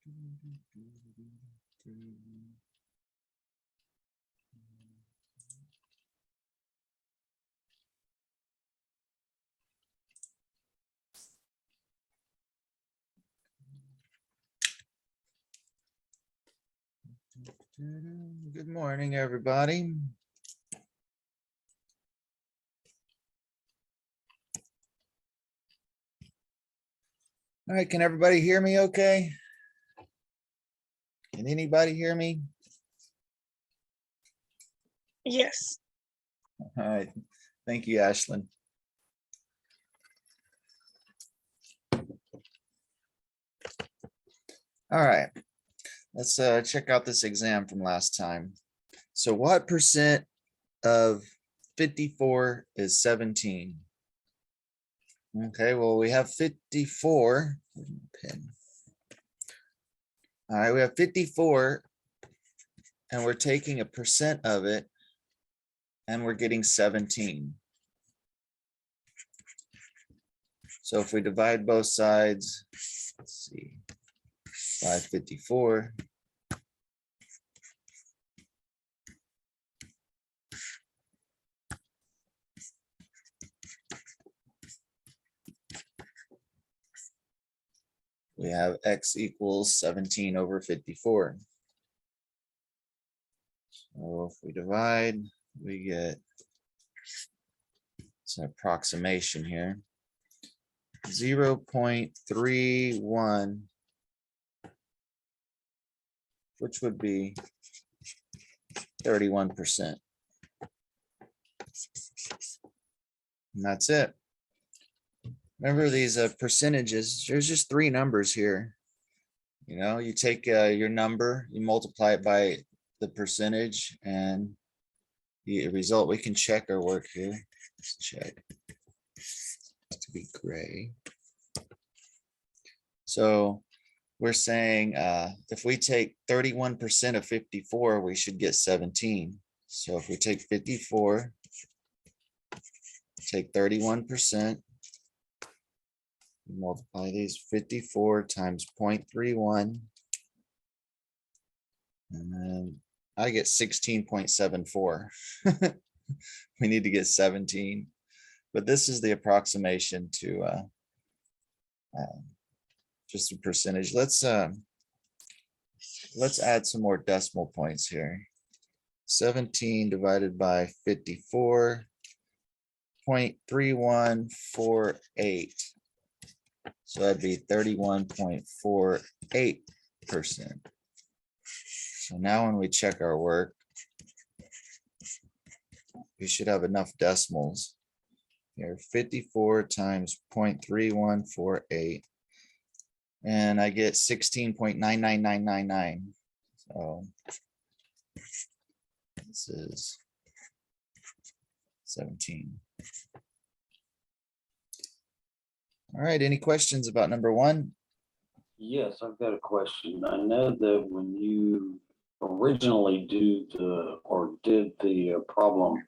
Good morning, everybody. All right, can everybody hear me okay? Can anybody hear me? Yes. All right, thank you, Ashlyn. All right, let's check out this exam from last time. So what percent of 54 is 17? Okay, well, we have 54. Pin. All right, we have 54, and we're taking a percent of it, and we're getting 17. So if we divide both sides, let's see, by 54. We have x equals 17 over 54. So if we divide, we get, it's an approximation here, 0.31, which would be 31%. And that's it. Remember these percentages, there's just three numbers here. You know, you take your number, you multiply it by the percentage, and the result, we can check our work here. Let's check. To be gray. So we're saying if we take 31% of 54, we should get 17. So if we take 54, take 31%, multiply these, 54 times 0.31, and then I get 16.74. We need to get 17, but this is the approximation to just a percentage. Let's add some more decimal points here. 17 divided by 54, 0.3148. So that'd be 31.48%. So now when we check our work, we should have enough decimals here. 54 times 0.3148. And I get 16.99999. So this is 17. All right, any questions about number one? Yes, I've got a question. I know that when you originally did the problem,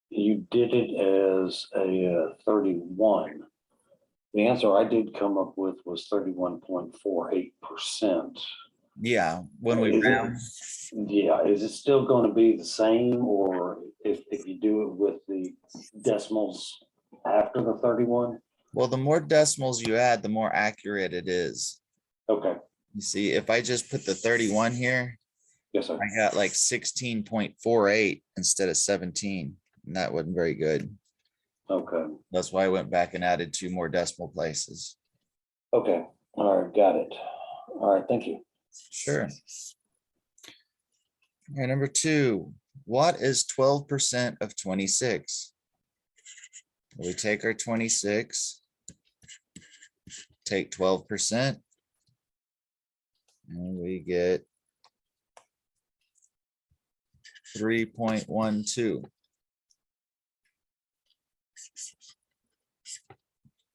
you did it as a 31. The answer I did come up with was 31.48%. Yeah, when we round. Yeah, is it still going to be the same, or if you do it with the decimals after the 31? Well, the more decimals you add, the more accurate it is. Okay. You see, if I just put the 31 here, Yes, sir. I got like 16.48 instead of 17, and that wasn't very good. Okay. That's why I went back and added 2 more decimal places. Okay. All right. Got it. All right. Thank you. Sure. All right, number 2, what is 12% of 26? We take our 26, take 12%, and we get 3.12.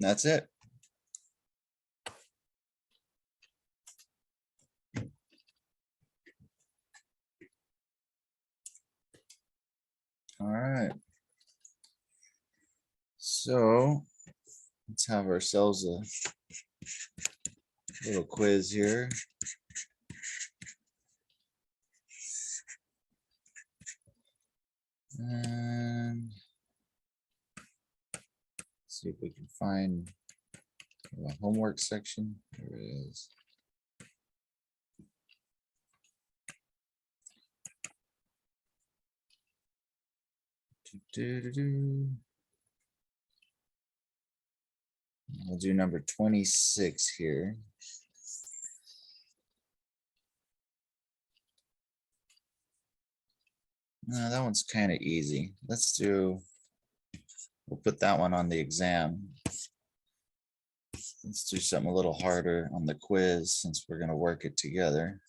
That's it. All right. So let's have ourselves a Little quiz here. And see if we can find the homework section. There it is. Do-do-do-do. We'll do number 26 here. No, that one's kind of easy. We'll put that one on the exam. Let's do something a little harder on the quiz since we're going to work it together.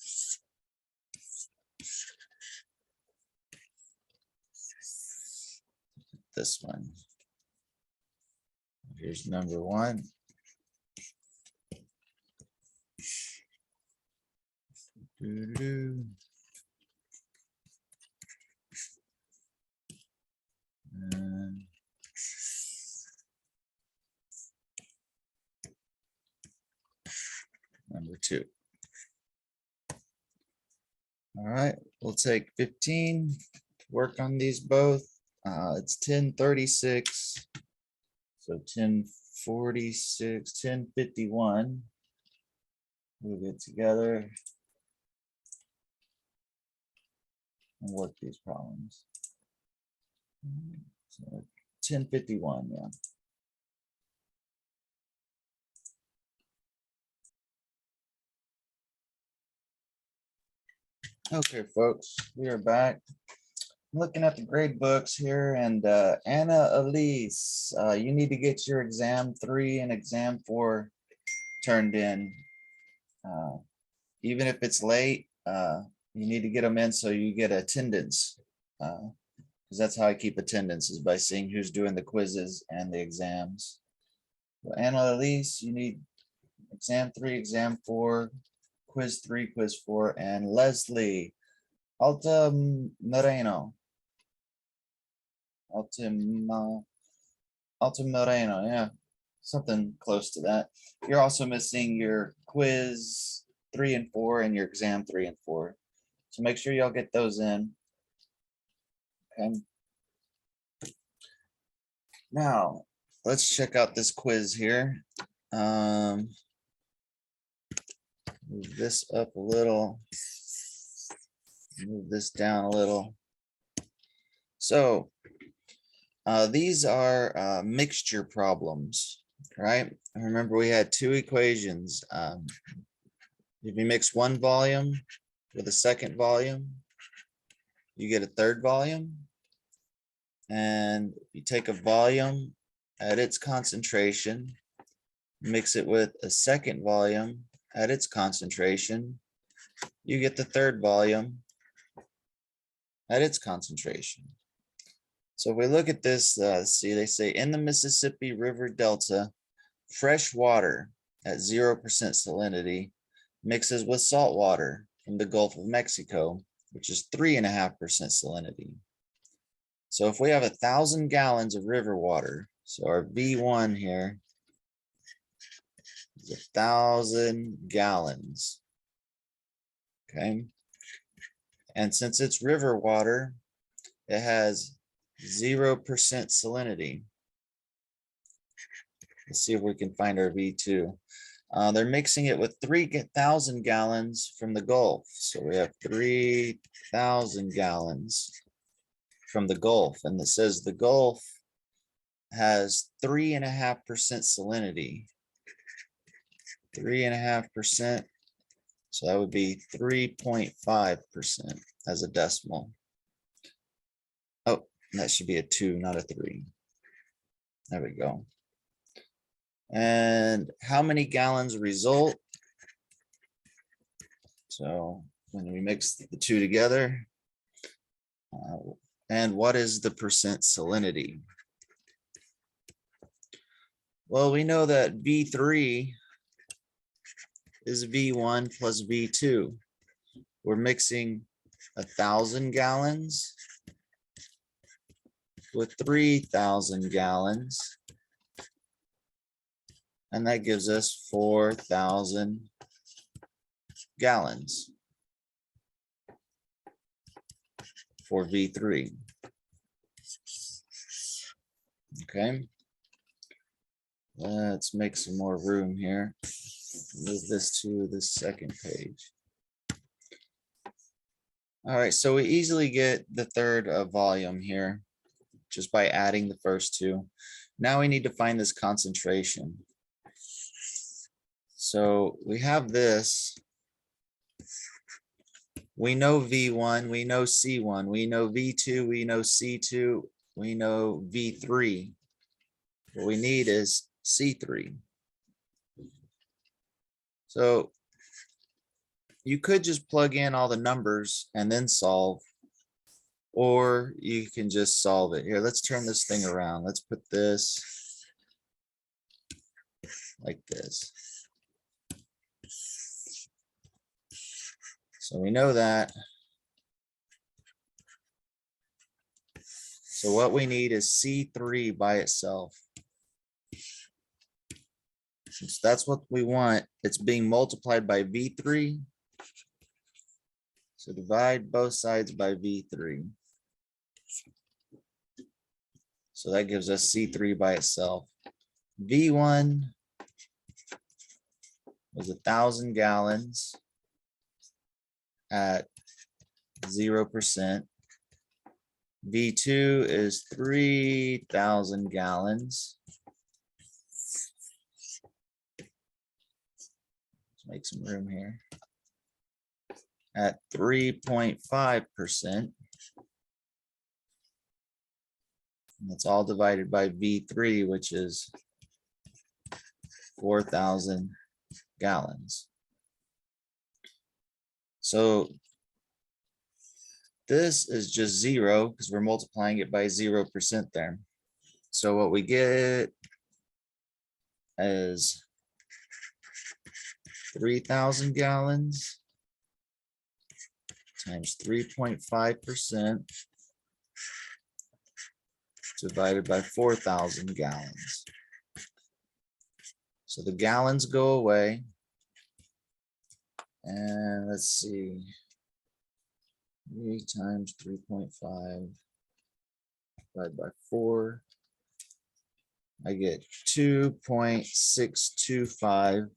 This one. Here's number 1. Doo-doo-doo. And number 2. All right, we'll take 15, work on these both. It's 1036. So 1046, 1051. Move it together and work these problems. So 1051, yeah. Okay, folks, we are back. I'm looking at the grade books here, and Anna Elise, you need to get your exam 3 and exam 4 turned in. Even if it's late, you need to get them in so you get attendance. Because that's how I keep attendance, is by seeing who's doing the quizzes and the exams. So Anna Elise, you need exam 3, exam 4, quiz 3, quiz 4, and Leslie Alta Moreno. Alta Moreno, yeah, something close to that. You're also missing your quiz 3 and 4 and your exam 3 and 4. So make sure y'all get those in. Okay. Now, let's check out this quiz here. Move this up a little. Move this down a little. So these are mixture problems, right? And remember, we had 2 equations. If you mix one volume with a second volume, you get a third volume. And if you take a volume at its concentration, mix it with a second volume at its concentration, you get the third volume at its concentration. So if we look at this, see, they say in the Mississippi River Delta, fresh water at 0% salinity mixes with salt water from the Gulf of Mexico, which is 3.5% salinity. So if we have 1,000 gallons of river water, so our V1 here is 1,000 gallons. Okay. And since it's river water, it has 0% salinity. Let's see if we can find our V2. They're mixing it with 3,000 gallons from the Gulf. So we have 3,000 gallons from the Gulf. And it says the Gulf has 3.5% salinity. 3.5%. So that would be 3.5% as a decimal. Oh, that should be a 2, not a 3. There we go. And how many gallons result? So when we mix the 2 together, and what is the percent salinity? Well, we know that V3 is V1 plus V2. We're mixing 1,000 gallons with 3,000 gallons. And that gives us 4,000 gallons for V3. Okay. Let's make some more room here. Move this to the second page. All right, so we easily get the third of volume here just by adding the first two. Now we need to find this concentration. So we have this. We know V1, we know C1, we know V2, we know C2, we know V3. What we need is C3. So you could just plug in all the numbers and then solve, or you can just solve it. Here, let's turn this thing around. Let's put this like this. So we know that. So what we need is C3 by itself. So that's what we want. It's being multiplied by V3. So divide both sides by V3. So that gives us C3 by itself. V1 was 1,000 gallons at 0%. V2 is 3,000 gallons. Let's make some room here. At 3.5%. That's all divided by V3, which is 4,000 gallons. So this is just 0 because we're multiplying it by 0% there. So what we get is 3,000 gallons times 3.5% divided by 4,000 gallons. So the gallons go away. And let's see. 3 times 3.5 divided by 4. I get 2.625. And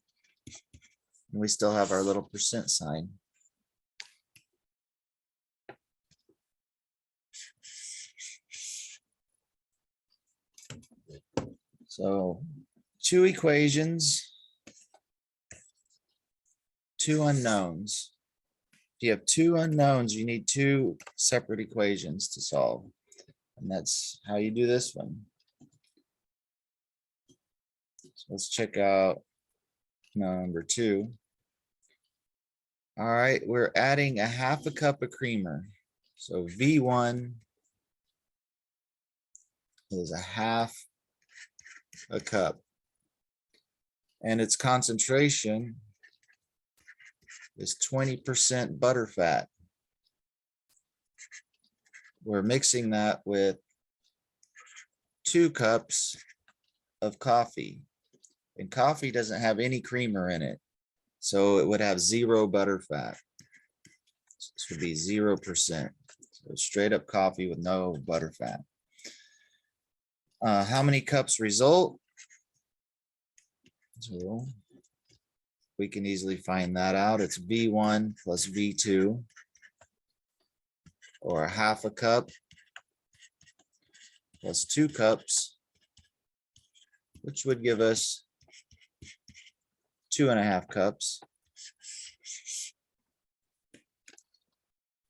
we still have our little percent sign. So 2 equations, 2 unknowns. If you have 2 unknowns, you need 2 separate equations to solve. And that's how you do this one. So let's check out number 2. All right, we're adding a 1/2 cup of creamer. So V1 is a 1/2 cup. And its concentration is 20% butterfat. We're mixing that with 2 cups of coffee. And coffee doesn't have any creamer in it. So it would have 0 butterfat. This would be 0%. So straight up coffee with no butterfat. How many cups result? So we can easily find that out. It's V1 plus V2, or a 1/2 cup plus 2 cups, which would give us 2.5 cups.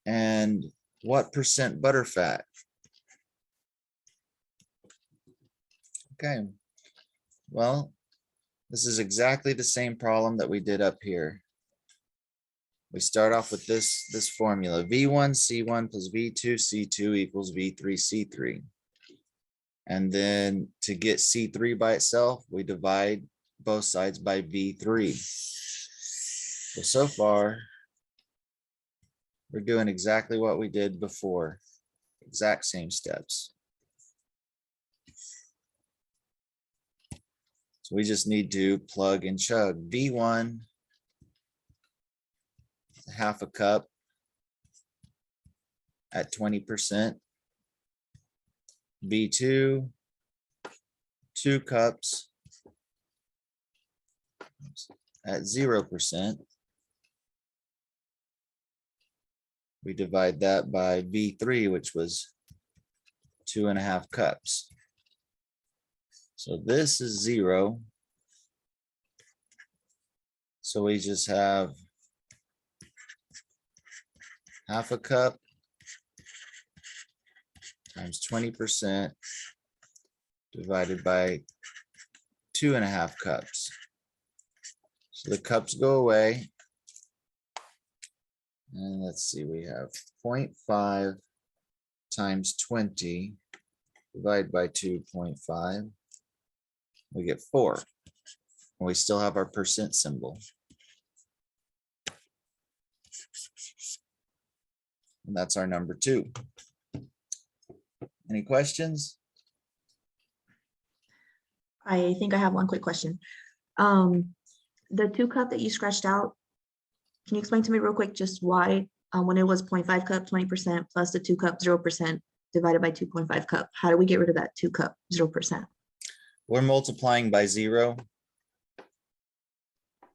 And what percent butterfat? Okay, well, this is exactly the same problem that we did up here. We start off with this formula: V1 C1 plus V2 C2 equals V3 C3. And then to get C3 by itself, we divide both sides by V3. So far, we're doing exactly what we did before, exact same steps. So we just need to plug and chug. V1 half a cup at 20%. B2, 2 cups at 0%. We divide that by V3, which was 2.5 cups. So this is 0. So we just have half a cup times 20% divided by 2.5 cups. So the cups go away. And let's see, we have 0.5 times 20 divided by 2.5. We get 4. And we still have our percent symbol. And that's our number 2. Any questions? I think I have one quick question. The 2 cup that you scratched out, can you explain to me real quick just why, when it was 0.5 cup, 20% plus the 2 cup, 0% divided by 2.5 cup, how do we get rid of that 2 cup, 0%? We're multiplying by 0.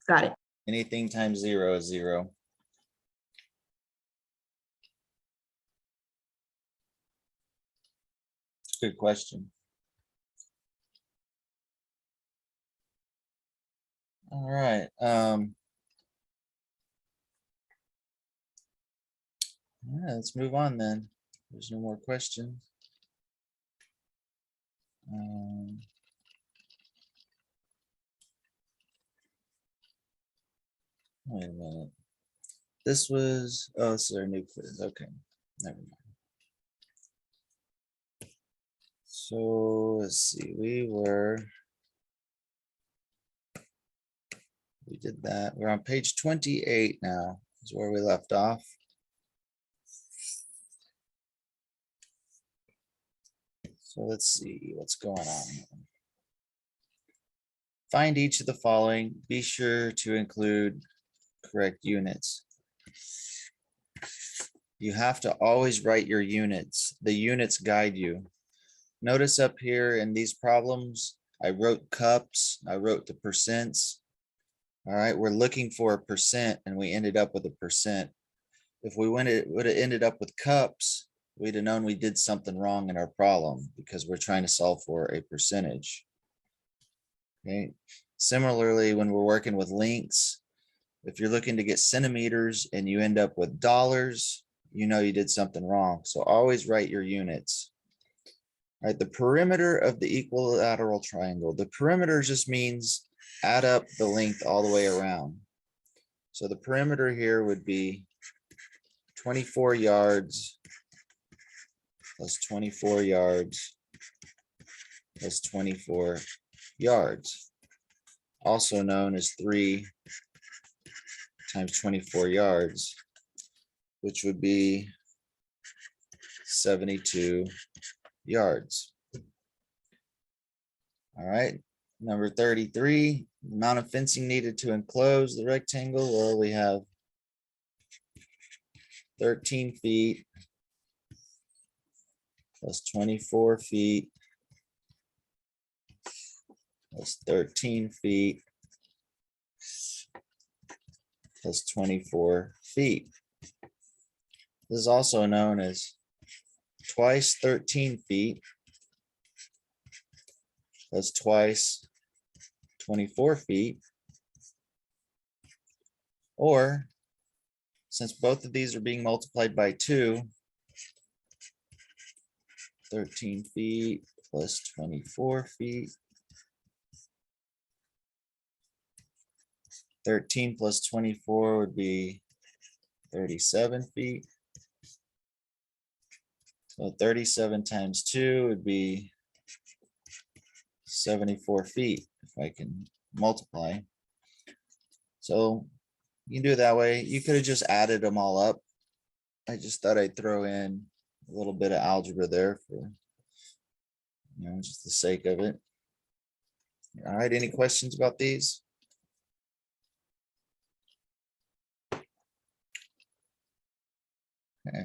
Got it. Anything times 0 is 0. It's a good question. All right. Yeah, let's move on then. There's no more questions. Wait a minute. This was, oh, this is our new quiz. Okay, never mind. So let's see, we did that. We're on page 28 now, is where we left off. So let's see what's going on here. Find each of the following. Be sure to include correct units. You have to always write your units. The units guide you. Notice up here in these problems, I wrote cups, I wrote the percents. All right, we're looking for a percent and we ended up with a percent. If we would have ended up with cups, we'd have known we did something wrong in our problem because we're trying to solve for a percentage. Okay. Similarly, when we're working with links, if you're looking to get centimeters and you end up with dollars, you know you did something wrong. So always write your units. All right, the perimeter of the equilateral triangle. The perimeter just means add up the length all the way around. So the perimeter here would be 24 yards plus 24 yards plus 24 yards, also known as 3 times 24 yards, which would be 72 yards. All right, number 33, amount of fencing needed to enclose the rectangle. Well, we have 13 feet plus 24 feet plus 13 feet plus 24 feet. This is also known as twice 13 feet plus twice 24 feet. Or, since both of these are being multiplied by 2, 13 feet plus 24 feet. 13 plus 24 would be 37 feet. So 37 times 2 would be 74 feet, if I can multiply. So you can do it that way. You could have just added them all up. I just thought I'd throw in a little bit of algebra there for, just the sake of it. All right, any questions about these? Okay.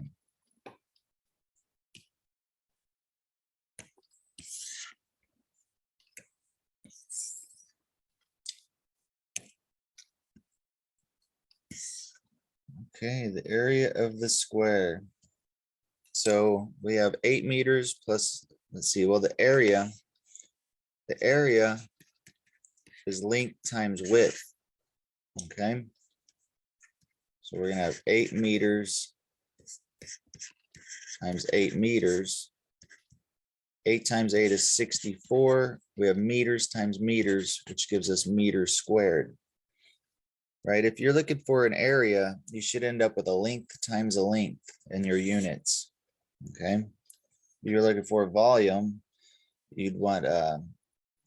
Okay, the area of the square. So we have 8 meters plus, let's see, well, the area is length times width. Okay. So we're gonna have 8 meters times 8 meters. 8 times 8 is 64. We have meters times meters, which gives us meters squared. Right? If you're looking for an area, you should end up with a length times a length in your units. Okay. If you're looking for a volume, you'd want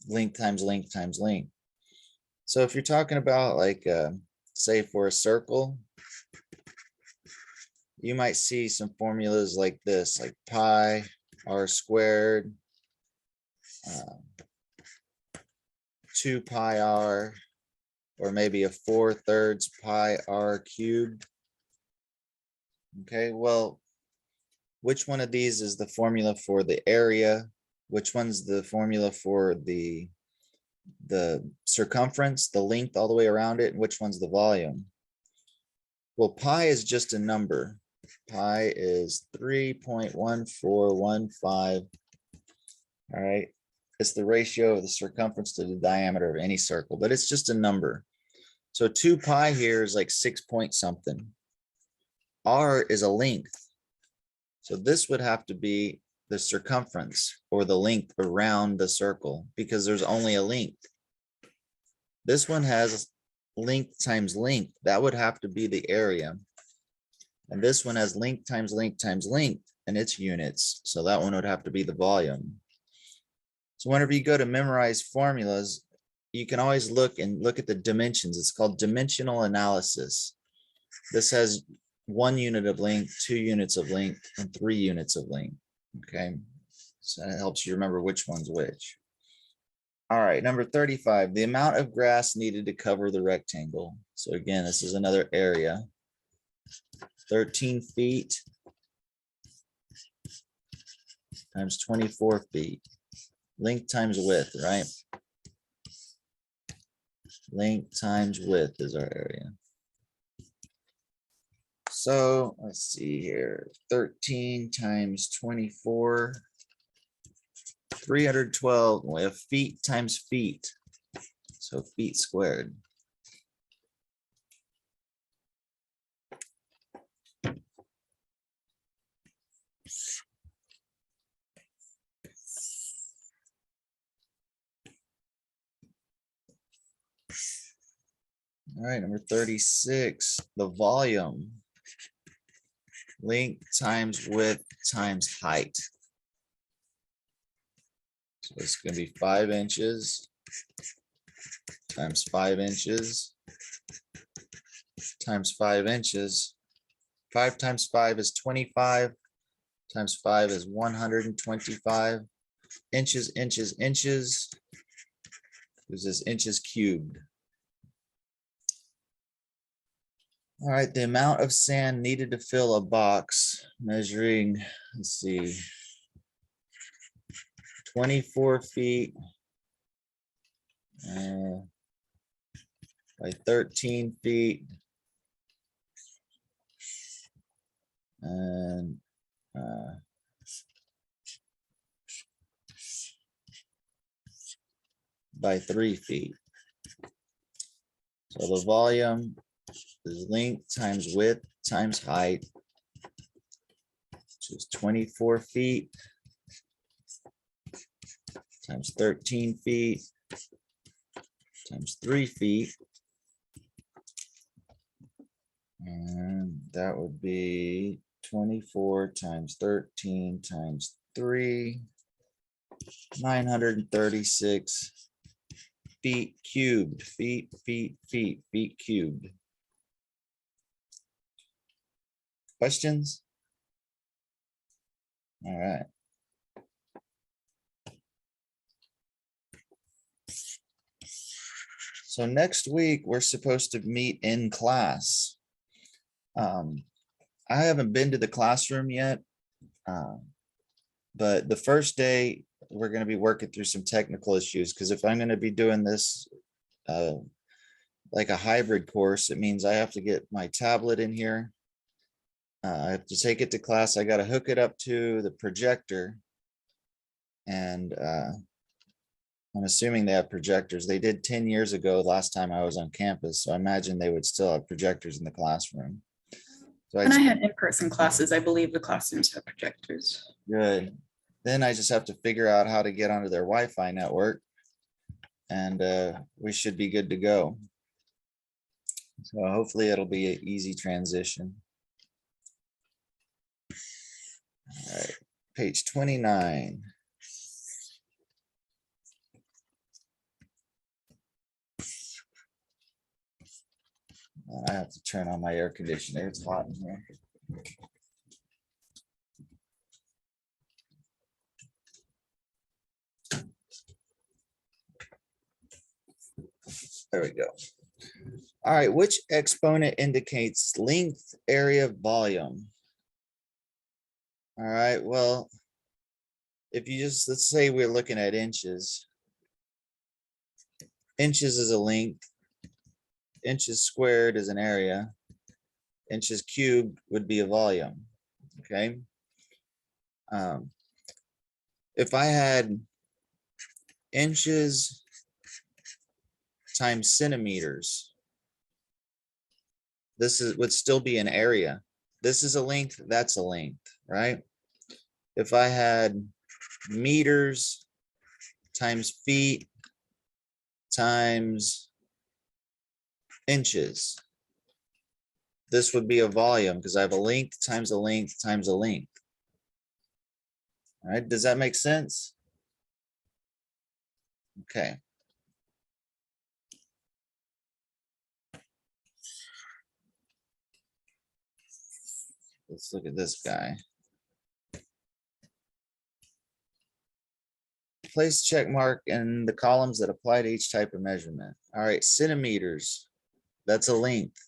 length times length times length. So if you're talking about like, say for a circle, you might see some formulas like this, like pi r squared, 2 pi r, or maybe a 4/3 pi r cubed. Okay, well, which one of these is the formula for the area? Which one's the formula for the circumference, the length all the way around it? And which one's the volume? Well, pi is just a number. Pi is 3.1415. All right. It's the ratio of the circumference to the diameter of any circle, but it's just a number. So 2 pi here is like 6 point something. R is a length. So this would have to be the circumference or the length around the circle because there's only a length. This one has length times length. That would have to be the area. And this one has length times length times length, and it's units. So that one would have to be the volume. So whenever you go to memorize formulas, you can always look at the dimensions. It's called dimensional analysis. This has 1 unit of length, 2 units of length, and 3 units of length. Okay, so that helps you remember which one's which. All right, number 35, the amount of grass needed to cover the rectangle. So again, this is another area. 13 feet times 24 feet. Length times width, right? Length times width is our area. So let's see here, 13 times 24, 312. We have feet times feet. So feet squared. All right, number 36, the volume. Length times width times height. So it's going to be 5 inches times 5 inches times 5 inches. 5 times 5 is 25 times 5 is 125. Inches, inches, inches. This is inches cubed. All right, the amount of sand needed to fill a box measuring, let's see, 24 feet by 13 feet and by 3 feet. So the volume is length times width times height, which is 24 feet times 13 feet times 3 feet. And that would be 24 times 13 times 3, 936 feet cubed, feet cubed. Questions? All right. So next week, we're supposed to meet in class. I haven't been to the classroom yet. But the first day, we're gonna be working through some technical issues, because if I'm gonna be doing this like a hybrid course, it means I have to get my tablet in here. I have to take it to class. I gotta hook it up to the projector. And I'm assuming they have projectors. They did 10 years ago, last time I was on campus, so I imagine they would still have projectors in the classroom. So When I had in-person classes, I believe the classrooms have projectors. good. Then I just have to figure out how to get onto their Wi-Fi network. And we should be good to go. So hopefully it'll be an easy transition. All right, page 29. I have to turn on my air conditioner. It's hot in here. There we go. All right, which exponent indicates length, area, volume? All right, well, if you just, let's say we're looking at inches. Inches is a length. Inches squared is an area. Inches cubed would be a volume, okay? If I had inches times centimeters, this would still be an area. This is a length, that's a length, right? If I had meters times feet times inches, this would be a volume, because I have a length times a length times a length. All right, does that make sense? Okay. Let's look at this guy. Place check mark in the columns that apply to each type of measurement. All right, centimeters, that's a length.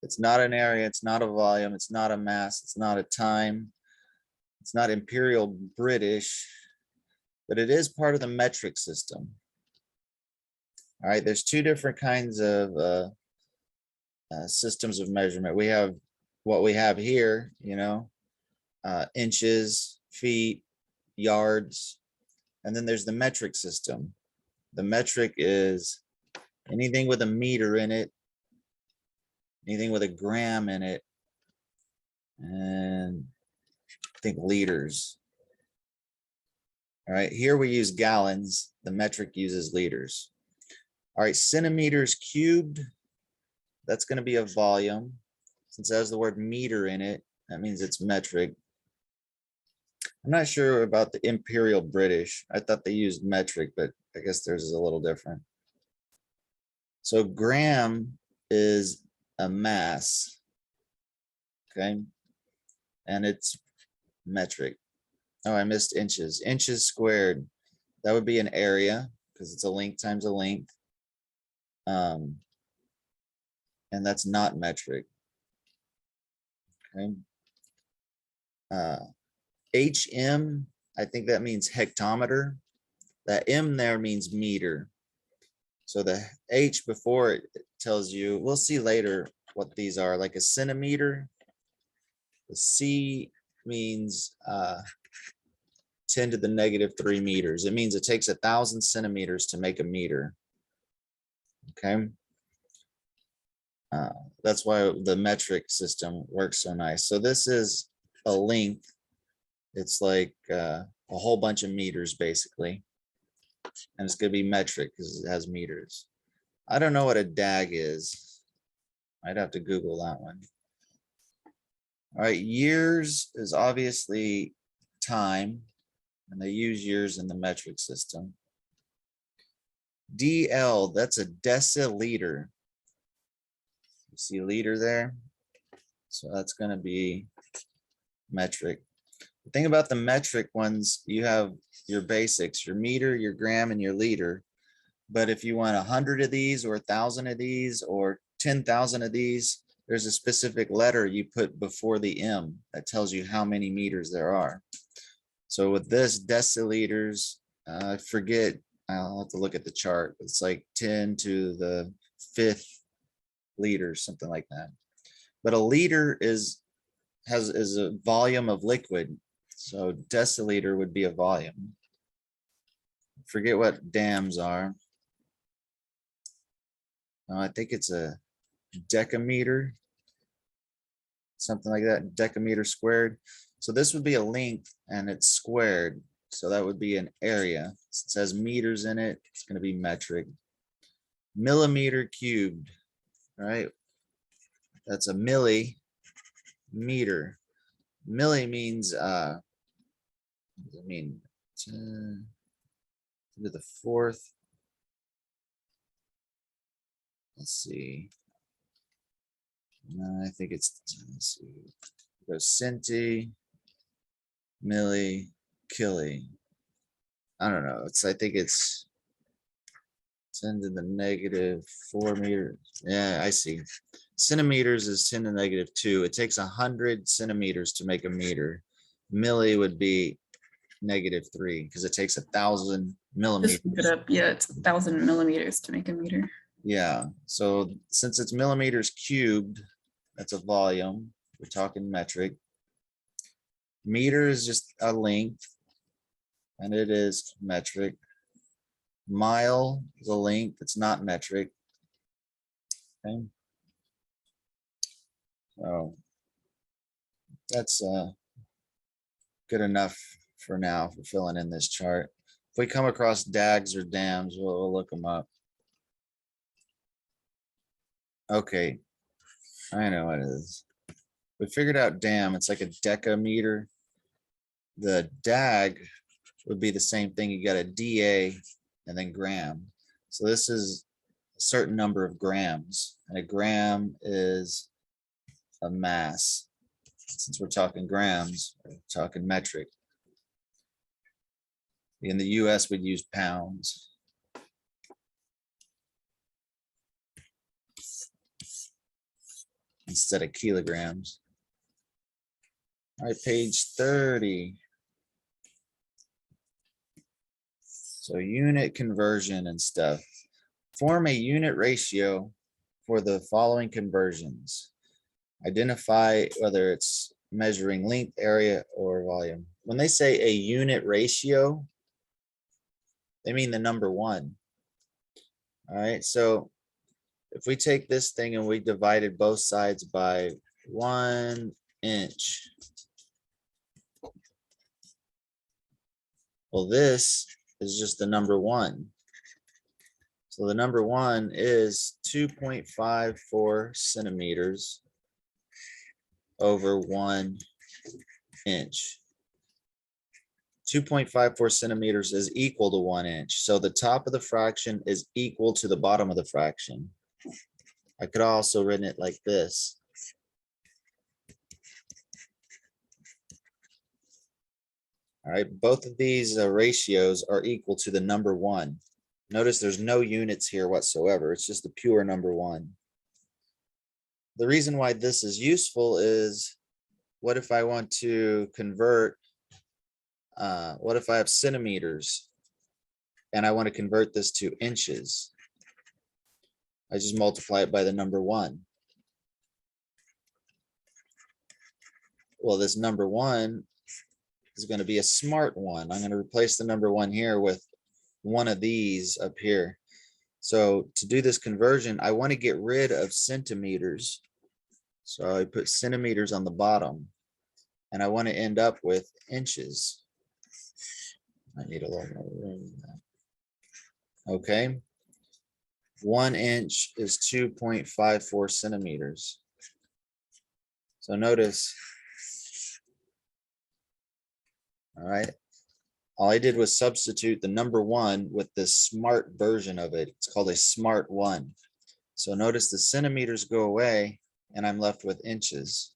It's not an area, it's not a volume, it's not a mass, it's not a time, it's not Imperial British, but it is part of the metric system. All right, there's two different kinds of systems of measurement. We have what we have here, you know, inches, feet, yards, and then there's the metric system. The metric is anything with a meter in it, anything with a gram in it, and I think liters. All right, here we use gallons. The metric uses liters. All right, centimeters cubed, that's going to be a volume. Since it has the word meter in it, that means it's metric. I'm not sure about the Imperial British. I thought they used metric, but I guess theirs is a little different. So gram is a mass, okay? And it's metric. Oh, I missed inches. Inches squared, that would be an area, because it's a length times a length. And that's not metric. Okay. HM, I think that means hectometer. That M there means meter. So the H before it tells you, we'll see later what these are, like a centimeter. The C means 10 to the -3 meters. It means it takes 1,000 centimeters to make a meter. Okay. That's why the metric system works so nice. So this is a length. It's like a whole bunch of meters basically. And it's going to be metric because it has meters. I don't know what a DAG is. I'd have to Google that one. All right, years is obviously time, and they use years in the metric system. DL, that's a deciliter. You see liter there? So that's going to be metric. The thing about the metric ones, you have your basics, your meter, your gram, and your liter. But if you want 100 of these or 1,000 of these or 10,000 of these, there's a specific letter you put before the M that tells you how many meters there are. So with this deciliters, I forget, I'll have to look at the chart. It's like 10 to the 5th liter, something like that. But a liter is a volume of liquid. So deciliter would be a volume. Forget what dams are. I think it's a decameter, something like that, decameter squared. So this would be a length and it's squared. So that would be an area. It says meters in it. It's going to be metric. Millimeter cubed, right? That's a millimeter. Milli means, what does it mean? 10 to the 4th. Let's see. I think it's, let's see. Go centi, milli, killi. I don't know. I think it's 10 to the negative 4 meters. Yeah, I see. Centimeters is 10 to the negative 2. It takes 100 centimeters to make a meter. Milli would be -3 because it takes 1,000 millimeters. Just look it up. Yeah, it's 1,000 millimeters to make a meter. Yeah, so since it's millimeters cubed, that's a volume. We're talking metric. Meter is just a length, and it is metric. Mile is a length, it's not metric. Okay. So that's good enough for now for filling in this chart. If we come across DAGs or dams, we'll look them up. Okay, I know what it is. We figured out dam, it's like a decameter. The DAG would be the same thing. You got a DA and then gram. So this is a certain number of grams, and a gram is a mass. Since we're talking grams, we're talking metric. In the US, we'd use pounds. Instead of kilograms. All right, page 30. So unit conversion and stuff. Form a unit ratio for the following conversions. Identify whether it's measuring length, area, or volume. When they say a unit ratio, they mean the number 1. All right, so if we take this thing and we divided both sides by 1 inch. Well, this is just the number 1. So the number 1 is 2.54 centimeters over 1 inch. 2.54 centimeters is equal to 1 inch. So the top of the fraction is equal to the bottom of the fraction. I could also written it like this. All right, both of these ratios are equal to the number 1. Notice there's no units here whatsoever. It's just a pure number 1. The reason why this is useful is, what if I want to convert, what if I have centimeters and I want to convert this to inches? I just multiply it by the number 1. Well, this number 1 is going to be a smart 1. I'm going to replace the number 1 here with one of these up here. So to do this conversion, I want to get rid of centimeters. So I put centimeters on the bottom, and I want to end up with inches. I need a little more room than that. Okay. 1 inch is 2.54 centimeters. So notice, all right, all I did was substitute the number 1 with the smart version of it. It's called a smart 1. So notice the centimeters go away and I'm left with inches.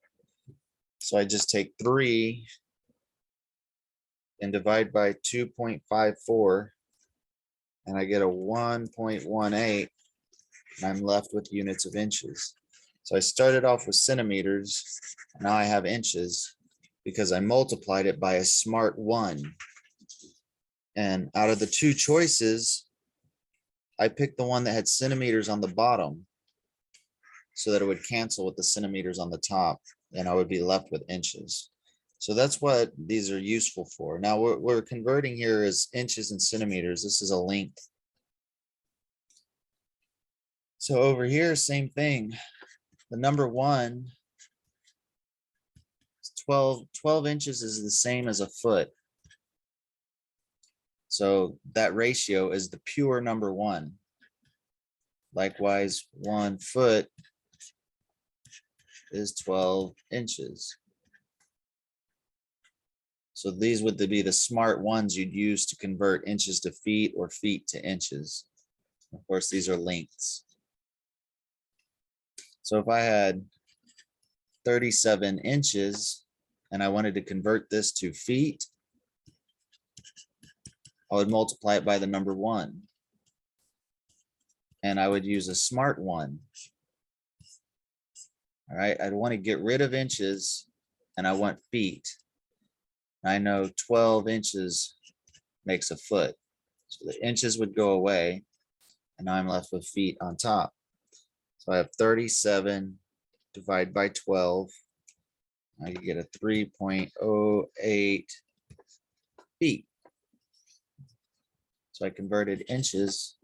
So I just take 3 and divide by 2.54 and I get a 1.18, and I'm left with units of inches. So I started off with centimeters. Now I have inches because I multiplied it by a smart 1. And out of the two choices, I picked the one that had centimeters on the bottom so that it would cancel with the centimeters on the top, and I would be left with inches. So that's what these are useful for. Now what we're converting here is inches and centimeters. This is a length. So over here, same thing. The number 1, 12 inches is the same as a foot. So that ratio is the pure number 1. Likewise, 1 foot is 12 inches. So these would be the smart ones you'd use to convert inches to feet or feet to inches. Of course, these are lengths. So if I had 37 inches and I wanted to convert this to feet, I would multiply it by the number 1. And I would use a smart 1. All right, I'd want to get rid of inches and I want feet. I know 12 inches makes a foot. So the inches would go away and now I'm left with feet on top. So I have 37 divided by 12. I can get a 3.08 feet. So I converted inches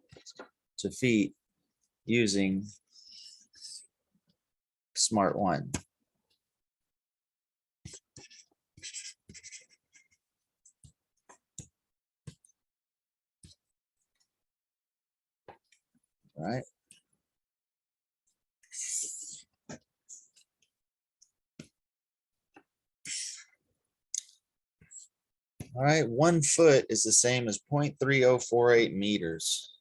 to feet using smart 1. All right. All right, 1 foot is the same as 0.3048 meters.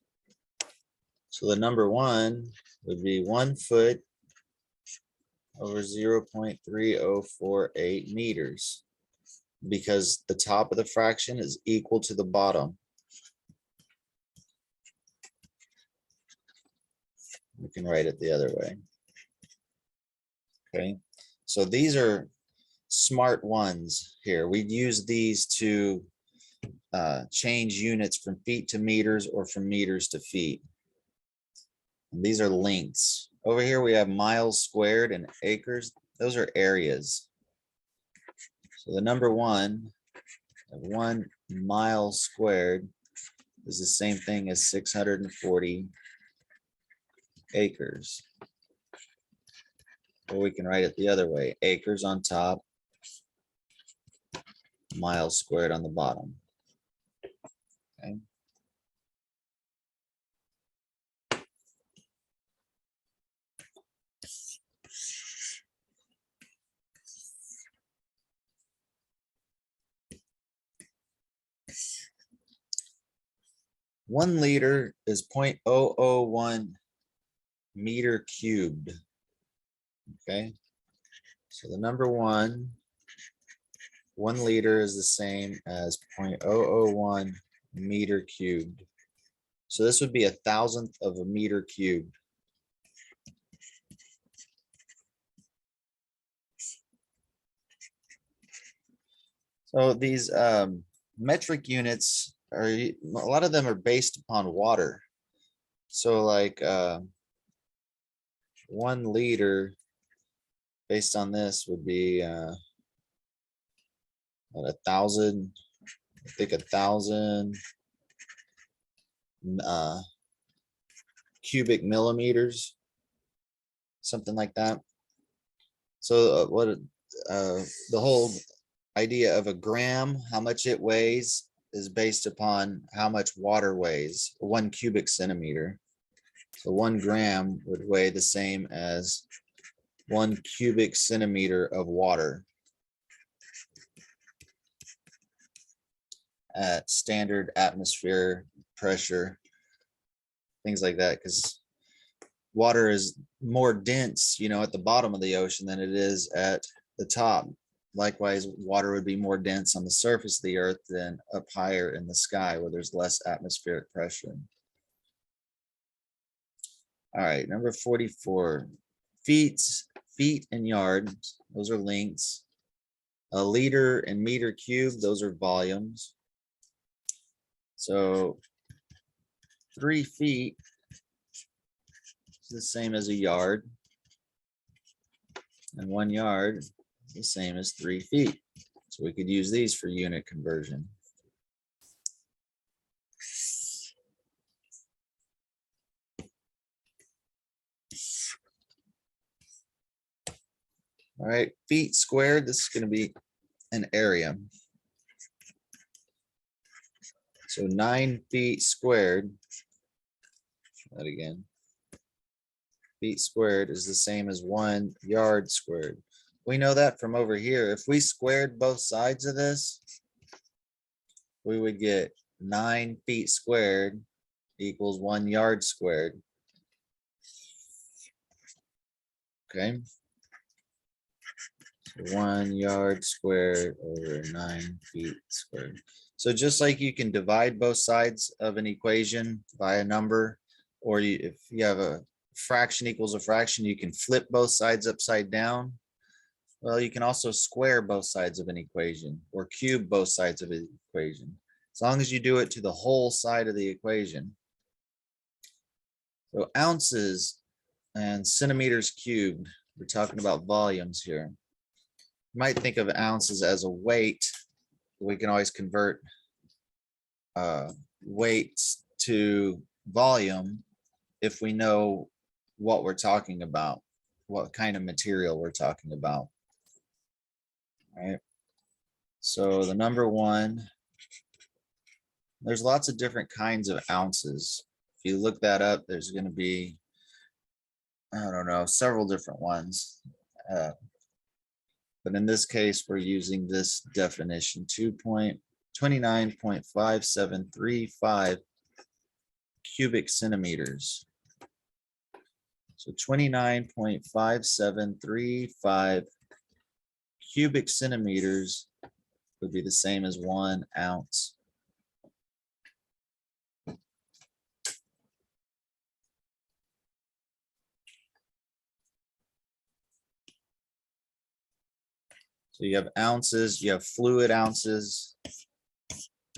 So the number 1 would be 1 foot over 0.3048 meters, because the top of the fraction is equal to the bottom. We can write it the other way. Okay, so these are smart ones here. We'd use these to change units from feet to meters or from meters to feet. And these are lengths. Over here we have miles squared and acres. Those are areas. So the number 1 mile squared is the same thing as 640 acres. Or we can write it the other way, acres on top, miles squared on the bottom. Okay. One liter is 0.001 meter cubed. Okay, so the number 1 liter is the same as 0.001 meter cubed. So this would be 1,000th of a meter cubed. So these metric units are, a lot of them are based upon water. So like 1 liter based on this would be 1,000, I think 1,000 cubic millimeters, something like that. So the whole idea of a gram, how much it weighs, is based upon how much water weighs, 1 cubic centimeter. So 1 gram would weigh the same as 1 cubic centimeter of water at standard atmosphere pressure, things like that, because water is more dense, at the bottom of the ocean than it is at the top. Likewise, water would be more dense on the surface of the earth than up higher in the sky where there's less atmospheric pressure. All right, number 44. feet and yards, those are lengths. A liter and meter cubed, those are volumes. So 3 feet is the same as a yard. And 1 yard is the same as 3 feet. So we could use these for unit conversion. All right, feet squared, this is going to be an area. So 9 feet squared. That again. Feet squared is the same as 1 yard squared. We know that from over here. If we squared both sides of this, we would get 9 feet squared equals 1 yard squared. Okay. So 1 yard squared over 9 feet squared. So just like you can divide both sides of an equation by a number, or if you have a fraction equals a fraction, you can flip both sides upside down. Well, you can also square both sides of an equation or cube both sides of an equation, as long as you do it to the whole side of the equation. So ounces and centimeters cubed, we're talking about volumes here. You might think of ounces as a weight. We can always convert weights to volume if we know what we're talking about, what kind of material we're talking about. All right. So the number 1, there's lots of different kinds of ounces. If you look that up, there's going to be, I don't know, several different ones. But in this case, we're using this definition, 2.29.5735 cubic centimeters. So 29.5735 cubic centimeters would be the same as 1 ounce. So you have ounces, you have fluid ounces.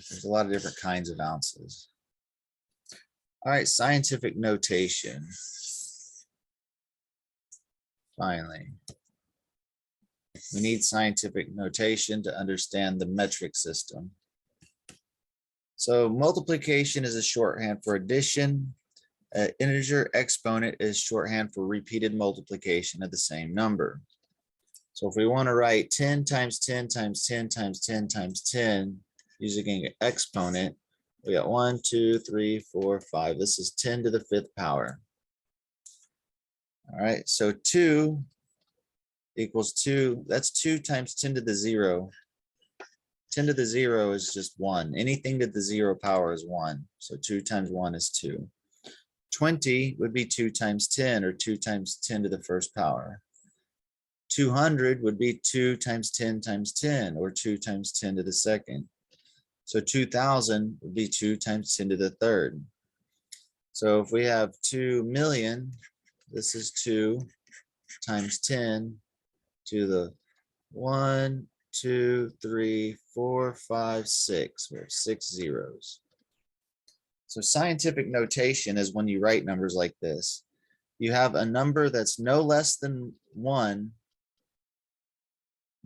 There's a lot of different kinds of ounces. All right, scientific notation. Finally, we need scientific notation to understand the metric system. So multiplication is a shorthand for addition. Integer exponent is shorthand for repeated multiplication of the same number. So if we want to write 10 times 10 times 10 times 10 times 10 using an exponent, we got 1, 2, 3, 4, 5. This is 10 to the 5th power. All right, so 2 equals 2. That's 2 times 10 to the 0. 10 to the 0 is just 1. Anything to the 0 power is 1. So 2 times 1 is 2. 20 would be 2 times 10, or 2 times 10 to the 1st power. 200 would be 2 times 10 times 10, or 2 times 10 to the 2nd. So 2000 would be 2 times 10 to the 3rd. So if we have 2 million, this is 2 times 10 to the 1, 2, 3, 4, 5, 6. We have 6 zeros. So scientific notation is when you write numbers like this. You have a number that's no less than 1,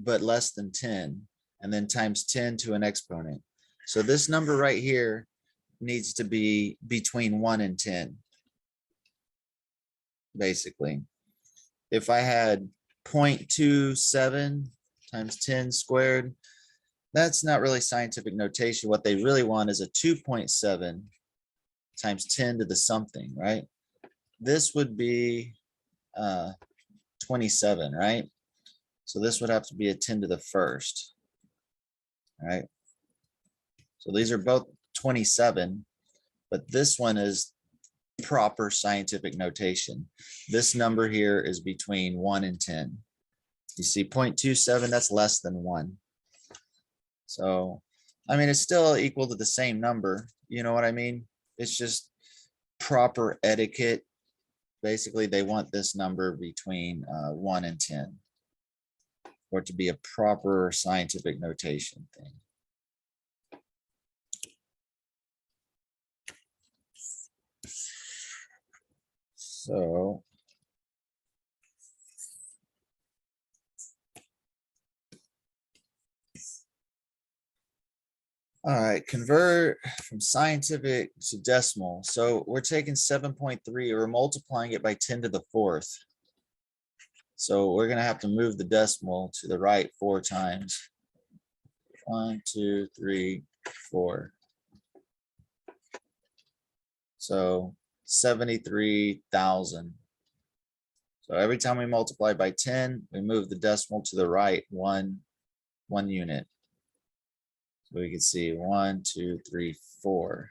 but less than 10, and then times 10 to an exponent. So this number right here needs to be between 1 and 10, basically. If I had 0.27 times 10 squared, that's not really scientific notation. What they really want is a 2.7 times 10 to the something, right? This would be 27, right? So this would have to be a 10 to the 1st, right? So these are both 27, but this one is proper scientific notation. This number here is between 1 and 10. You see 0.27, that's less than 1. So, I mean, it's still equal to the same number. You know what I mean? It's just proper etiquette basically they want this number between 1 and 10. For it to be a proper scientific notation thing. So. All right, convert from scientific to decimal. So we're taking 7.3, we're multiplying it by 10 to the 4th. So we're gonna have to move the decimal to the right 4 times. 1, 2, 3, 4. So 73,000. So every time we multiply by 10, we move the decimal to the right one unit. So we can see 1, 2, 3, 4.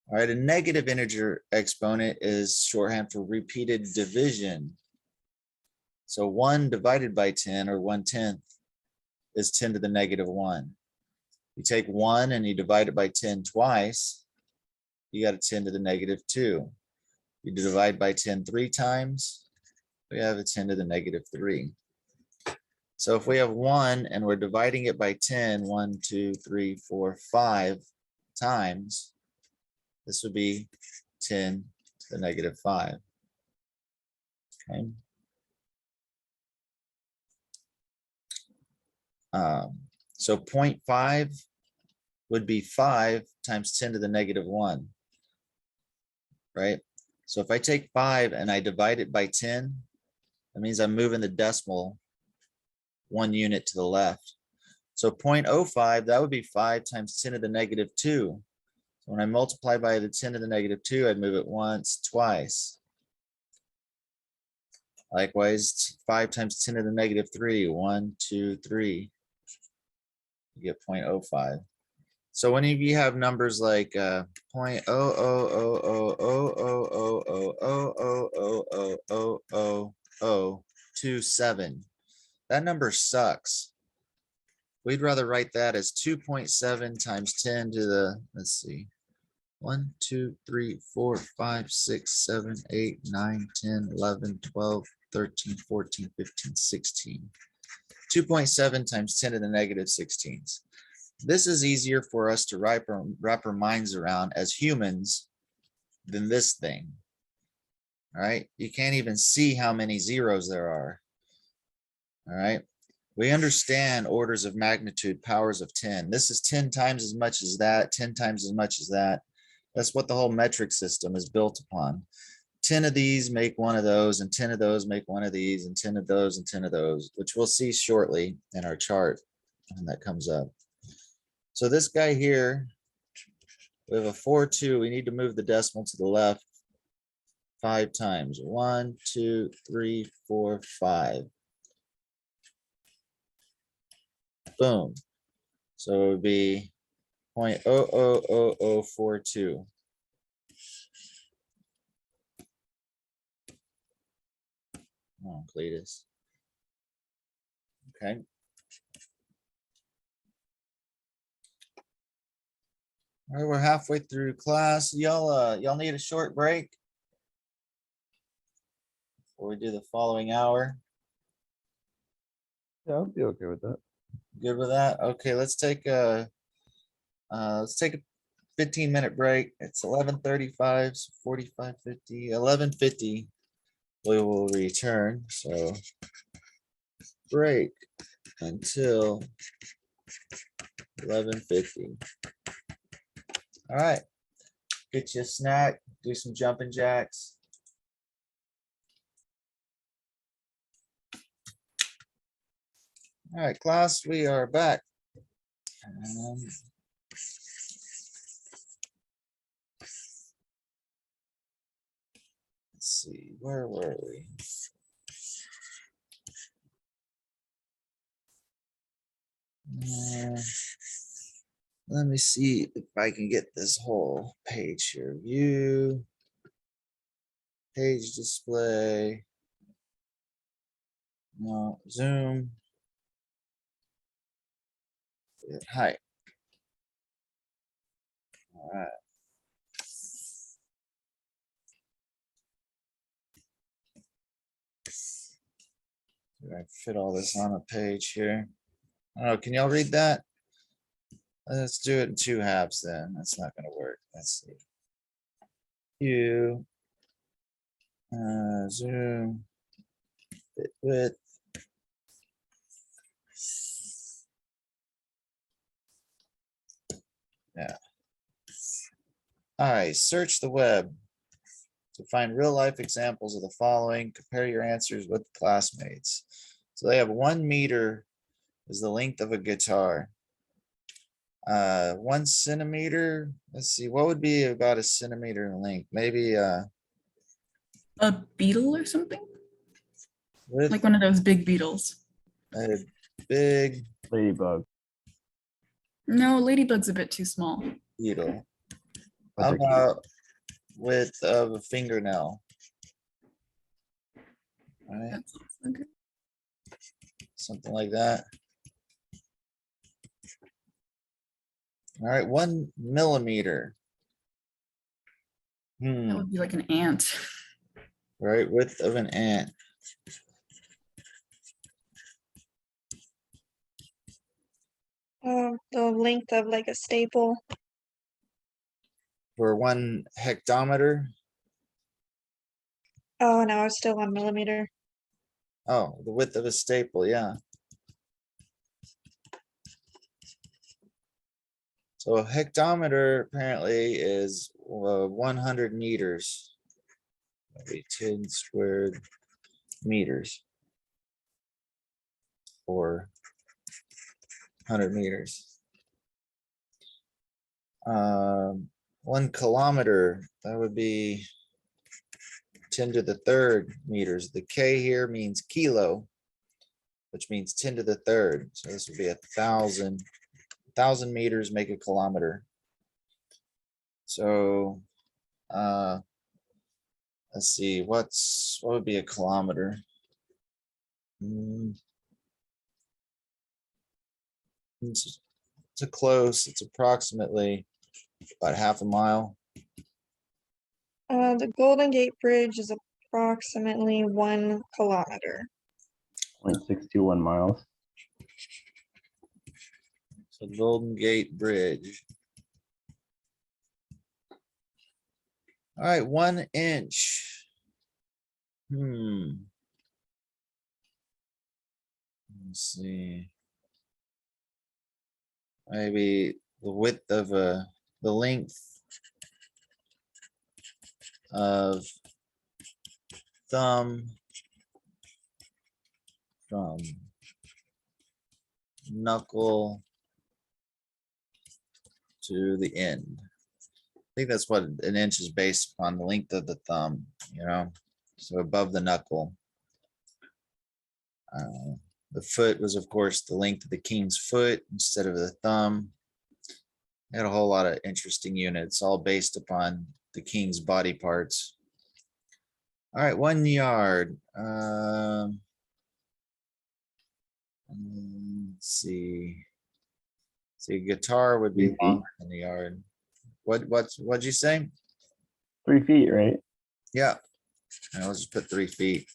All right, a negative integer exponent is shorthand for repeated division. So 1 divided by 10, or 1/10, is 10 to the negative 1. You take 1 and you divide it by 10 twice, you got a 10 to the negative 2. You divide by 10 3 times, we have a 10 to the negative 3. So if we have 1 and we're dividing it by 10, 1, 2, 3, 4, 5 times, this would be 10 to the negative 5. Okay. So 0.5 would be 5 times 10 to the negative 1, right? So if I take 5 and I divide it by 10, that means I'm moving the decimal 1 unit to the left. So 0.05, that would be 5 times 10 to the negative 2. So when I multiply by the 10 to the negative 2, I'd move it once, twice. Likewise, 5 times 10 to the negative 3, 1, 2, 3. You get 0.05. So when you have numbers like 0.000000000000027, that number sucks. We'd rather write that as 2.7 times 10 to the, let's see, 1, 2, 3, 4, 5, 6, 7, 8, 9, 10, 11, 12, 13, 14, 15, 16. 2.7 times 10 to the negative 16s. This is easier for us to wrap our minds around as humans than this thing. All right, you can't even see how many zeros there are. All right, we understand orders of magnitude, powers of 10. This is 10 times as much as that, 10 times as much as that. That's what the whole metric system is built upon. 10 of these make one of those, and 10 of those make one of these, and 10 of those, and 10 of those, which we'll see shortly in our chart when that comes up. So this guy here, we have a 4, 2. We need to move the decimal to the left 5 times. 1, 2, 3, 4, 5. Boom. So it would be 0.000042. Oh, Cletus. Okay. All right, we're halfway through class. Y'all need a short break before we do the following hour. Yeah, I'll be okay with that. Good with that? Okay, let's take a 15-minute break. It's 11:35, so 45:50, 11:50. We will return. So break until 11:50. All right, get you a snack, do some jumping jacks. All right, class, we are back. Let's see, where were we? Let me see if I can get this whole page here. View, page display. No, zoom. Height. All right. Do I fit all this on a page here? I don't know, can y'all read that? Let's do it in two halves then. That's not gonna work. Let's see. You. Zoom. Fit width. Yeah. All right, search the web to find real life examples of the following. Compare your answers with classmates. So they have 1 meter is the length of a guitar. 1 centimeter. Let's see, what would be about a centimeter in length? Maybe A beetle or something? with Like one of those big beetles. a big Ladybug. No, ladybug's a bit too small. beetle. But How they're cute. about width of a fingernail? All right, That's also good. something like that. All right, 1 millimeter. That would be like an ant. Right, width of an ant. The length of like a staple. For 1 hectometer. Oh, no, it's still 1 millimeter. Oh, the width of a staple, yeah. So a hectometer apparently is 100 meters. Maybe 10 squared meters. Or 100 meters. 1 kilometer, that would be 10 to the third meters. The K here means kilo, which means 10 to the third. So this would be 1,000 meters make a kilometer. So let's see, what would be a kilometer? It's a close, it's approximately about half a mile. The Golden Gate Bridge is approximately 1 kilometer. 0.621 miles. So Golden Gate Bridge. All right, 1 inch. Let's see. Maybe the width of the length of thumb from knuckle to the end. I think that's what an inch is based upon, the length of the thumb, so above the knuckle. The foot was, of course, the length of the king's foot instead of the thumb. They had a whole lot of interesting units, all based upon the king's body parts. All right, 1 yard. Let's see. See, guitar would be 3 feet. longer than the yard. What'd you say? 3 feet, right? Yeah. I'll just put 3 feet.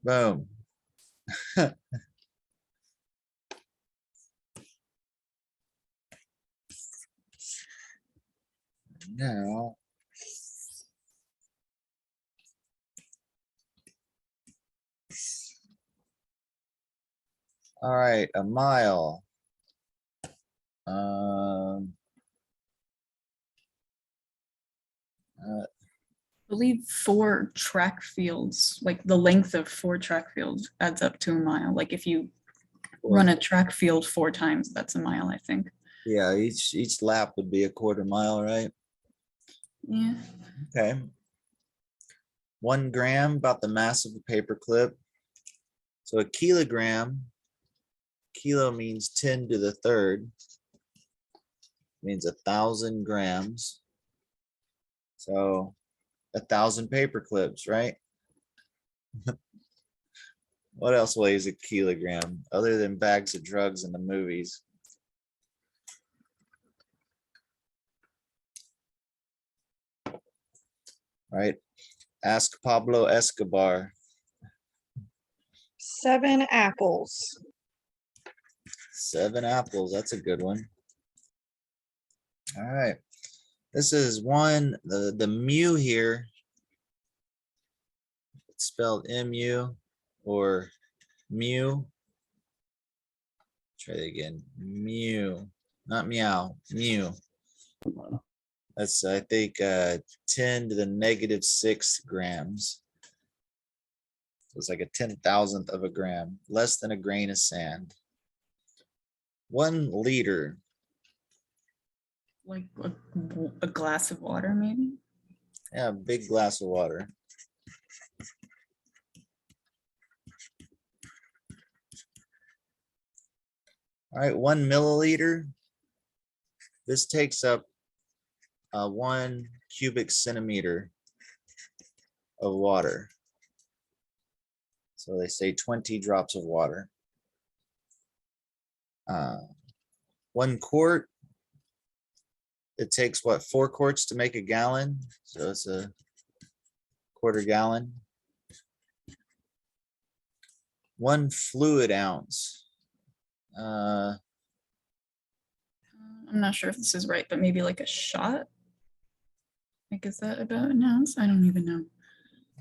Boom. Now. All right, a mile. I believe 4 track fields, like the length of 4 track fields adds up to a mile. Like if you run a track field 4 times, that's a mile, I think. Yeah, each lap would be a quarter mile, right? Yeah. Okay. 1 gram, about the mass of a paper clip. So a kilogram, kilo means 10 to the third, means 1,000 grams. So 1,000 paper clips, right? What else weighs a kilogram other than bags of drugs in the movies? All right, ask Pablo Escobar. 7 apples. 7 apples, that's a good one. All right. This is one, the mu here. It's spelled MU or mu. Try that again. Mu, not meow, mu. That's, I think, 10 to the -6 grams. So it's like a 10,000th of a gram, less than a grain of sand. 1 liter. Like a glass of water, maybe? Yeah, a big glass of water. All right, 1 milliliter. This takes up 1 cubic centimeter of water. So they say 20 drops of water. 1 quart. It takes what, 4 quarts to make a gallon? So it's a quarter gallon. 1 fluid ounce. I'm not sure if this is right, but maybe like a shot? Like, is that about an ounce? I don't even know.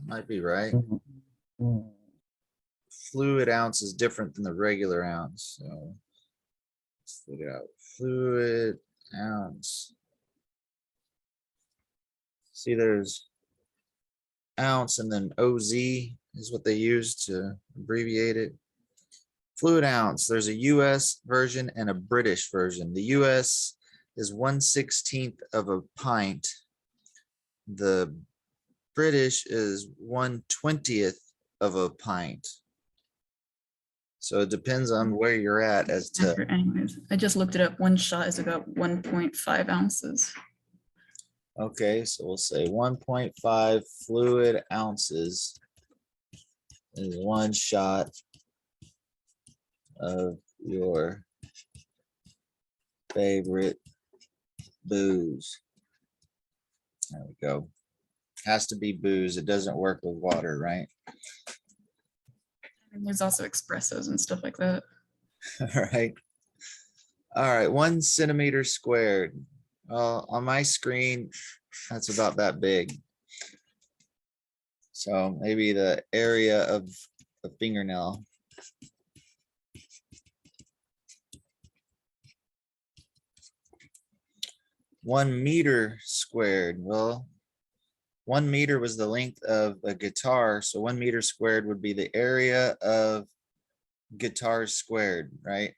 Might be right. Mhm. Fluid ounce is different than the regular ounce. So let's figure it out. Fluid ounce. See, there's ounce and then OZ is what they use to abbreviate it. Fluid ounce, there's a US version and a British version. The US is 1/16 of a pint. The British is 1/20 of a pint. So it depends on where you're at as to, Accurate anyways. I just looked it up. One shot is about 1.5 ounces. okay, so we'll say 1.5 fluid ounces is 1 shot of your favorite booze. There we go. Has to be booze. It doesn't work with water, right? And there's also espressos and stuff like that. All right. All right, 1 centimeter squared. On my screen, that's about that big. So maybe the area of a fingernail. One meter squared. Well, 1 meter was the length of a guitar, so 1 meter squared would be the area of guitars squared, right?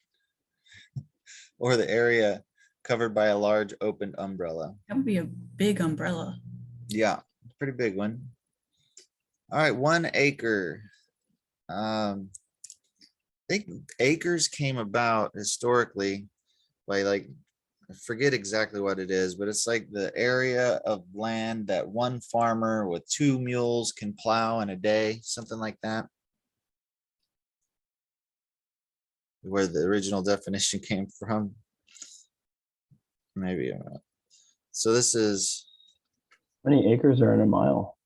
Or the area covered by a large open umbrella. That would be a big umbrella. Yeah, pretty big one. All right, 1 acre. I think acres came about historically by like, I forget exactly what it is, but it's like the area of land that one farmer with 2 mules can plow in a day, something like that. Where the original definition came from. Maybe. So this is How many acres are in a mile?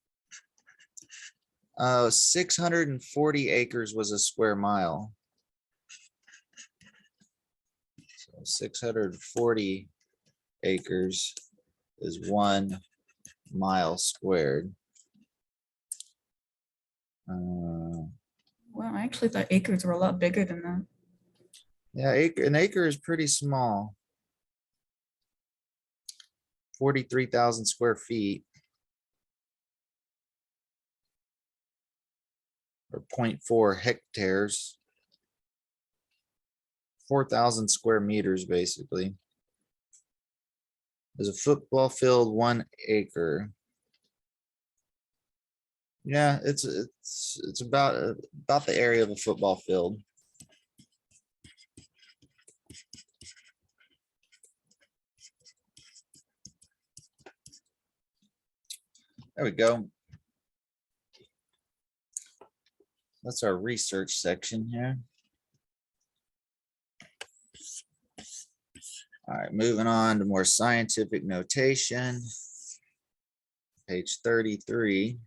640 acres was a square mile. So 640 acres is 1 mile squared. Well, I actually thought acres were a lot bigger than that. Yeah, an acre is pretty small. 43,000 square feet. Or 0.4 hectares. 4,000 square meters, basically. There's a football field, 1 acre. Yeah, it's about the area of a football field. There we go. That's our research section here. All right, moving on to more scientific notation. Page 33.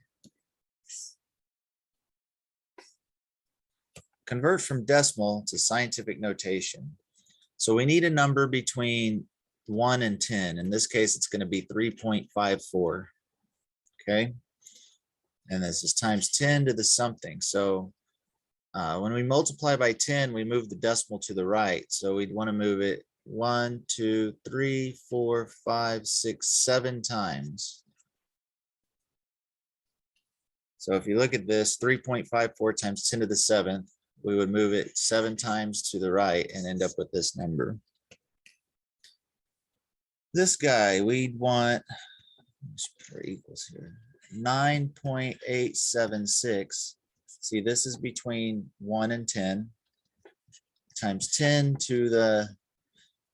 convert from decimal to scientific notation. So we need a number between 1 and 10. In this case, it's going to be 3.54. Okay. And this is times 10 to the something. So when we multiply by 10, we move the decimal to the right. So we'd want to move it 1, 2, 3, 4, 5, 6, 7 times. So if you look at this, 3.54 times 10 to the 7th, we would move it 7 times to the right and end up with this number. This guy, we'd want, let's put equals here, 9.876. See, this is between 1 and 10 times 10 to the,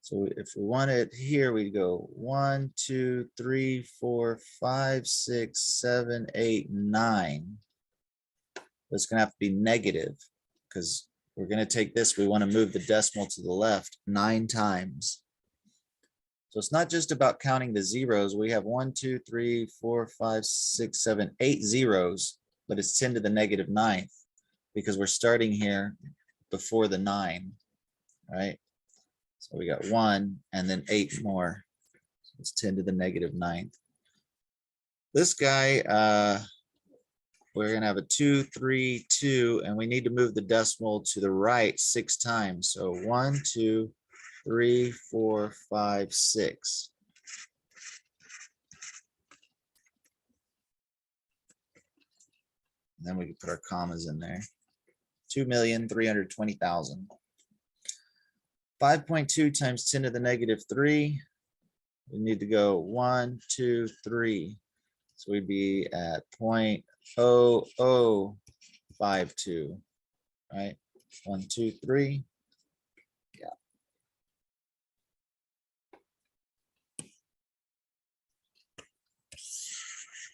so if we want it here, we'd go 1, 2, 3, 4, 5, 6, 7, 8, 9. It's going to have to be negative because we're going to take this. We want to move the decimal to the left 9 times. So it's not just about counting the zeros. We have 1, 2, 3, 4, 5, 6, 7, 8 zeros, but it's 10 to the negative 9th because we're starting here before the 9, right? So we got 1 and then 8 more. So it's 10 to the negative 9th. This guy, we're going to have a 2, 3, 2, and we need to move the decimal to the right 6 times. So 1, 2, 3, 4, 5, 6. And then we can put our commas in there. 2,320,000. 5.2 times 10 to the negative 3. We need to go 1, 2, 3. So we'd be at 0.0052, right? 1, 2, 3. Yeah.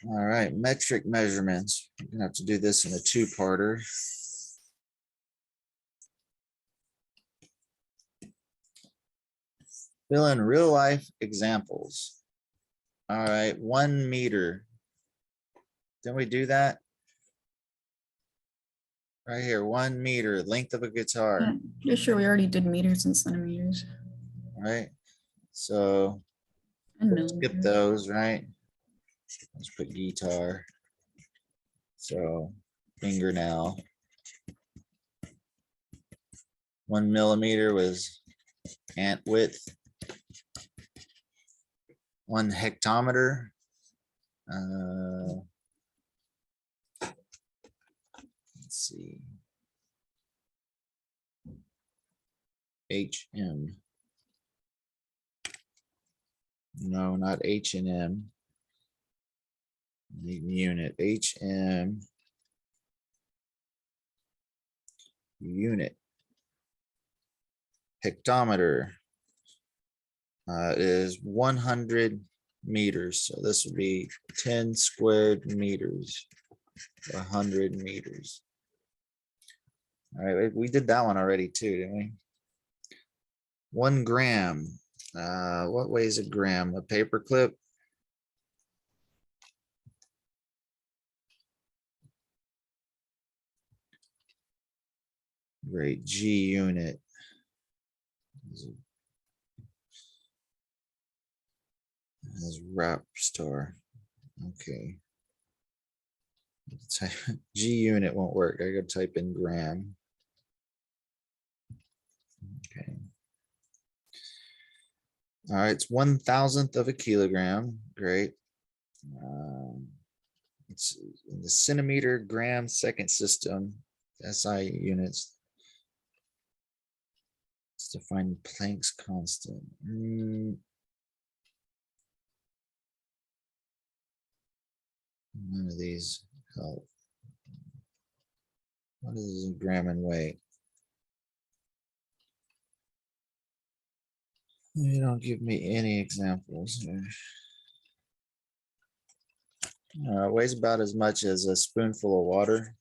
All right, metric measurements. We're gonna have to do this in a 2-parter. Fill in real life examples. All right, 1 meter. Didn't we do that? Right here, 1 meter, length of a guitar, Yeah, you're sure we already did meters and centimeters right? So and skip millimeters. those, right? Let's put guitar. So fingernail. 1 millimeter was ant width. 1 hectometer. Let's see. HM. No, not H&M. Unit. HM. Unit. Hectometer is 100 meters. So this would be 10 squared meters. 100 meters. All right, we did that one already too, didn't we? 1 gram. What weighs a gram? A paper clip? Great. G unit. As rap star. Okay. Type G unit won't work. I gotta type in gram. Okay. All right, it's 1,000th of a kilogram. Great. It's in the centimeter, gram, second system, SI units. Let's define Planck's constant. None of these help. What is a gram and weight? You don't give me any examples here. It weighs about as much as a spoonful of water.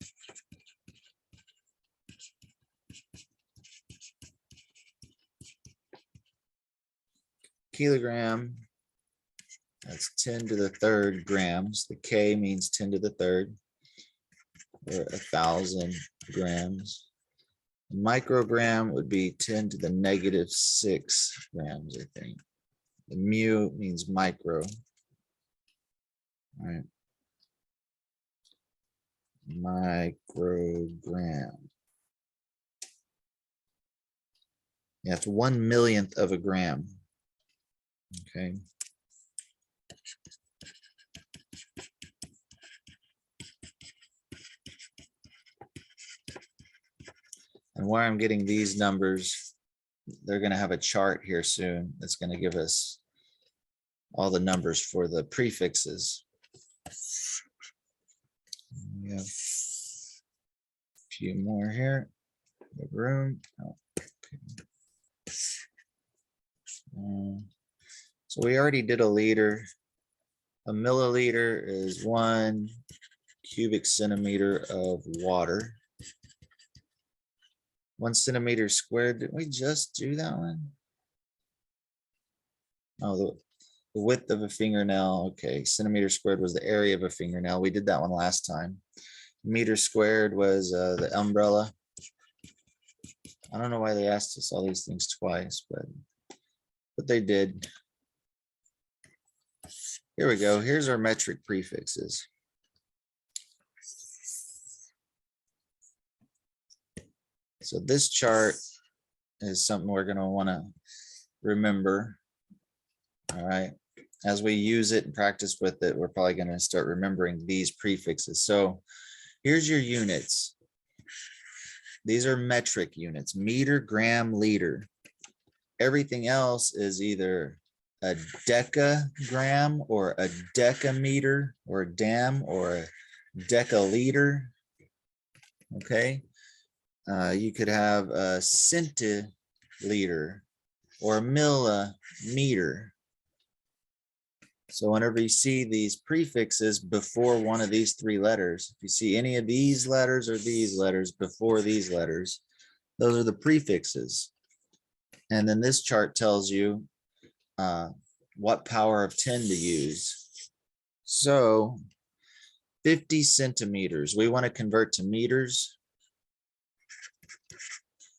Kilogram, that's 10 to the 3rd grams. The K means 10 to the 3rd, or 1,000 grams. Microgram would be 10 to the -6 grams, I think. The mu means micro. All right. Microgram. Yeah, it's 1/1,000,000th of a gram. Okay. And why I'm getting these numbers, they're going to have a chart here soon that's going to give us all the numbers for the prefixes. We have a few more here. The room. Oh, okay. So we already did a liter. A milliliter is 1 cubic centimeter of water. 1 centimeter squared. Didn't we just do that one? Oh, the width of a fingernail. Okay, centimeter squared was the area of a fingernail. We did that one last time. Meter squared was the umbrella. I don't know why they asked us all these things twice, but they did. Here we go. Here's our metric prefixes. So this chart is something we're going to want to remember. All right. As we use it and practice with it, we're probably going to start remembering these prefixes. So here's your units. These are metric units: meter, gram, liter. Everything else is either a decagram or a decameter or a dam or a decaliter. Okay. You could have a centiliter or a millimeter. So whenever you see these prefixes before one of these three letters, if you see any of these letters or these letters before these letters, those are the prefixes. And then this chart tells you what power of 10 to use. So 50 centimeters, we want to convert to meters.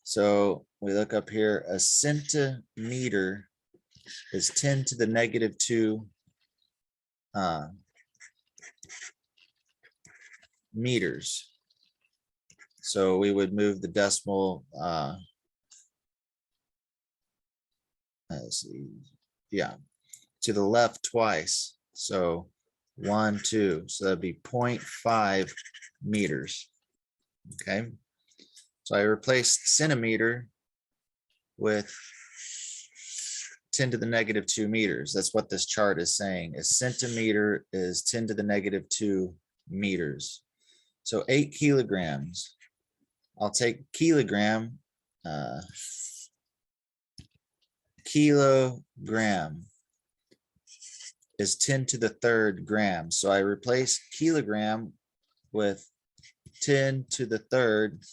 So we look up here, a centimeter is 10 to the -2 meters. So we would move the decimal, let's see, yeah, to the left twice. So 1, 2, so that'd be 0.5 meters. Okay. So I replaced centimeter with 10 to the -2 meters. That's what this chart is saying. A centimeter is 10 to the -2 meters. So 8 kilograms. I'll take kilogram, kilogram is 10 to the 3rd gram. So I replace kilogram with 10 to the 3rd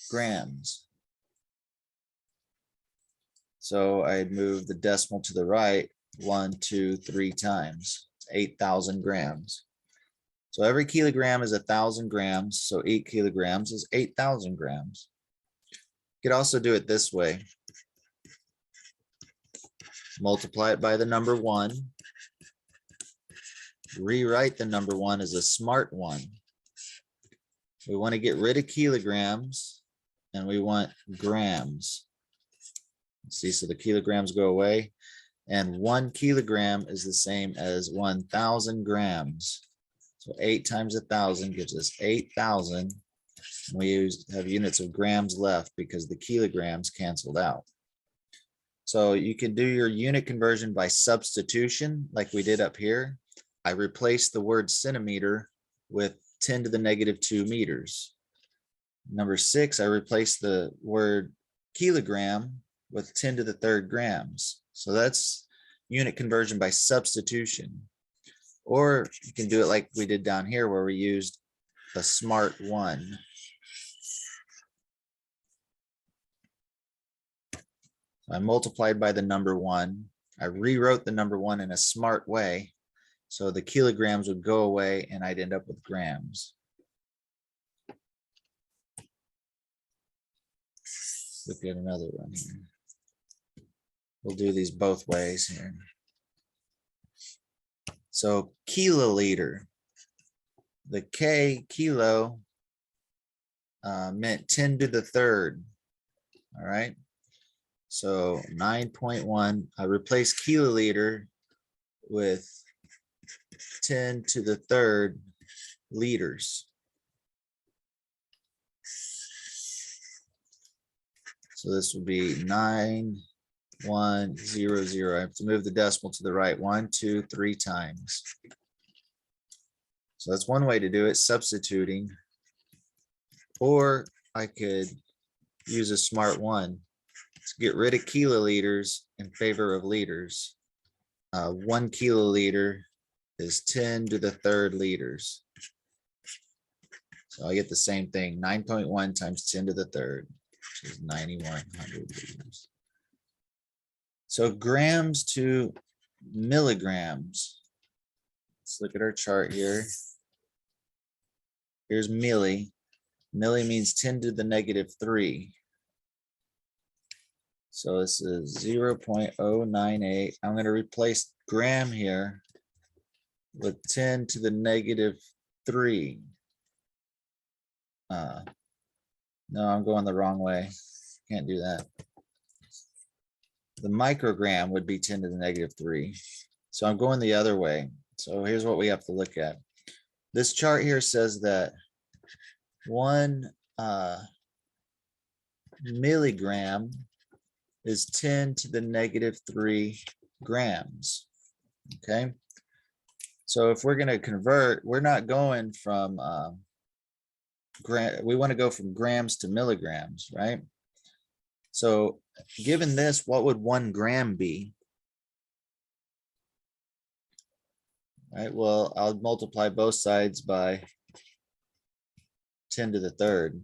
grams. So I'd move the decimal to the right 1, 2, 3 times. It's 8,000 grams. So every kilogram is 1,000 grams. So 8 kilograms is 8,000 grams. You could also do it this way. Multiply it by the number 1. Rewrite the number 1 as a smart 1. We want to get rid of kilograms and we want grams. See, so the kilograms go away, and 1 kilogram is the same as 1,000 grams. So 8 times 1,000 gives us 8,000. We have units of grams left because the kilograms canceled out. So you can do your unit conversion by substitution like we did up here. I replaced the word centimeter with 10 to the -2 meters. Number 6, I replaced the word kilogram with 10 to the 3rd grams. So that's unit conversion by substitution. Or you can do it like we did down here where we used a smart 1. I multiplied by the number 1. I rewrote the number 1 in a smart way. So the kilograms would go away and I'd end up with grams. Look at another one here. We'll do these both ways here. So kiloliter. The K, kilo, meant 10 to the third. All right. So 9.1, I replace kiloliter with 10 to the third liters. So this would be 9100. I have to move the decimal to the right 1, 2, 3 times. So that's one way to do it, substituting. Or I could use a smart one to get rid of kiloliters in favor of liters. 1 kiloliter is 10 to the third liters. So I get the same thing, 9.1 times 10 to the third, which is 9,100 liters. So grams to milligrams. Let's look at our chart here. Here's milli. Milli means 10 to the negative 3. So this is 0.098. I'm going to replace gram here with 10 to the negative 3. No, I'm going the wrong way. Can't do that. The microgram would be 10 to the negative 3. So I'm going the other way. So here's what we have to look at. This chart here says that 1 milligram is 10 to the negative 3 grams. Okay. So if we're going to convert, we're not going from we want to go from grams to milligrams, right? So given this, what would 1 gram be? Right, well, I'll multiply both sides by 10 to the third.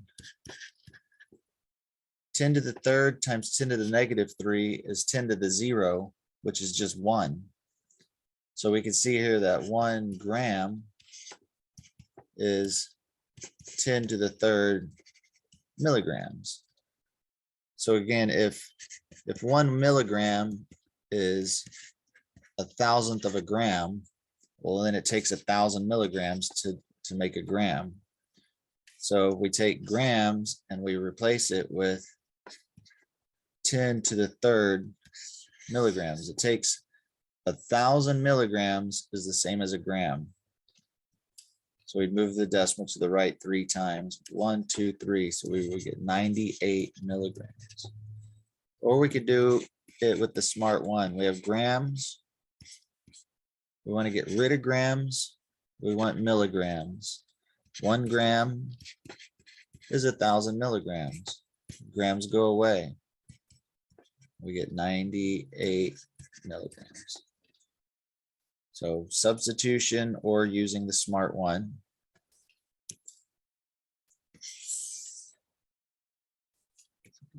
10 to the third times 10 to the negative 3 is 10 to the 0, which is just 1. So we can see here that 1 gram is 10 to the third milligrams. So again, if 1 milligram is 1,000th of a gram, well, then it takes 1,000 milligrams to make a gram. So we take grams and we replace it with 10 to the third milligrams. It takes 1,000 milligrams is the same as a gram. So we'd move the decimal to the right 3 times. 1, 2, 3. So we would get 98 milligrams. Or we could do it with the smart one. We have grams. We want to get rid of grams. We want milligrams. 1 gram is 1,000 milligrams. Grams go away. We get 98 milligrams. So substitution or using the smart one.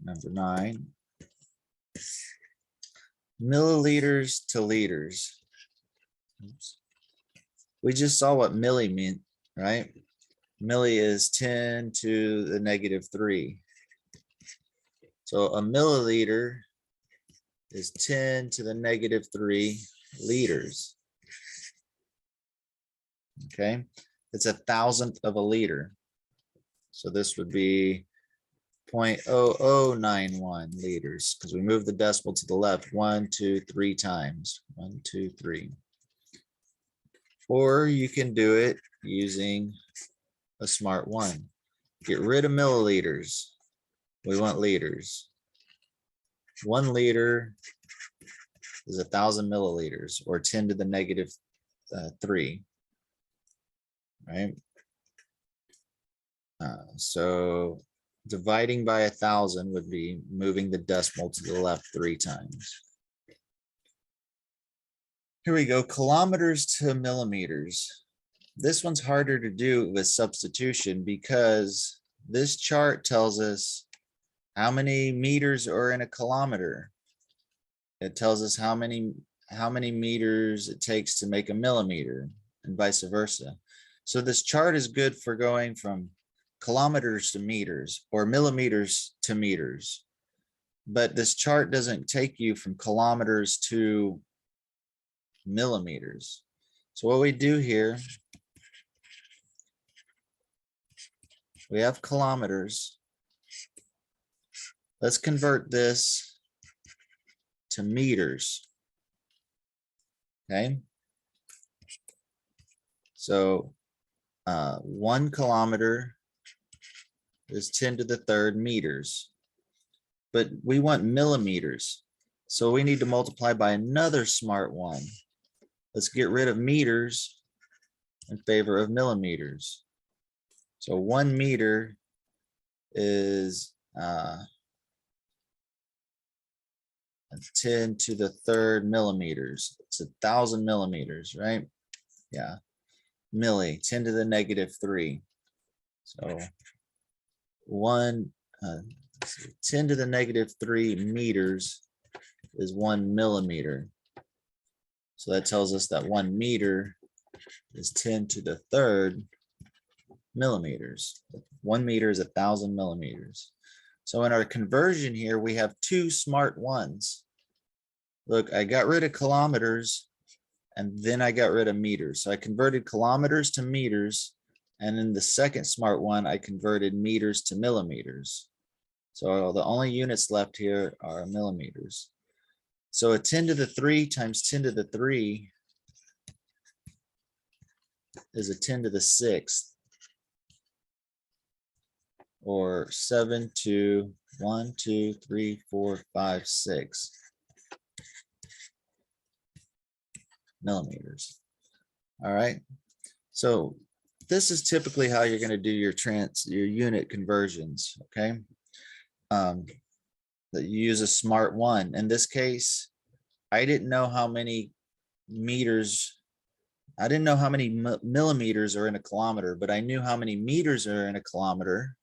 Number 9. Milliliters to liters. Oops. We just saw what milli meant, right? Milli is 10 to the negative 3. So a milliliter is 10 to the negative 3 liters. Okay, it's 1,000th of a liter. So this would be 0.0091 liters because we moved the decimal to the left 1, 2, 3 times. 1, 2, 3. Or you can do it using a smart one. Get rid of milliliters. We want liters. 1 liter is 1,000 milliliters or 10 to the negative 3. Right. So dividing by 1,000 would be moving the decimal to the left 3 times. Here we go, kilometers to millimeters. This one's harder to do with substitution because this chart tells us how many meters are in a kilometer. It tells us how many meters it takes to make a millimeter and vice versa. So this chart is good for going from kilometers to meters or millimeters to meters. but this chart doesn't take you from kilometers to millimeters. So what we do here, we have kilometers. Let's convert this to meters. Okay. So 1 kilometer is 10 to the third meters, but we want millimeters. So we need to multiply by another smart one. Let's get rid of meters in favor of millimeters. So 1 meter is 10 to the third millimeters. It's 1,000 millimeters, right? Yeah. Milli, 10 to the negative 3. So 10 to the negative 3 meters is 1 millimeter. So that tells us that 1 meter is 10 to the third millimeters. 1 meter is 1,000 millimeters. So in our conversion here, we have 2 smart ones. Look, I got rid of kilometers and then I got rid of meters. So I converted kilometers to meters. And in the second smart one, I converted meters to millimeters. So the only units left here are millimeters. So a 10 to the 3 times 10 to the 3 is a 10 to the 6th. Or 7 to 1, 2, 3, 4, 5, 6 millimeters. All right. So this is typically how you're going to do your unit conversions. Okay. That you use a smart one. In this case, I didn't know how many meters. I didn't know how many millimeters are in a kilometer, but I knew how many meters are in a kilometer.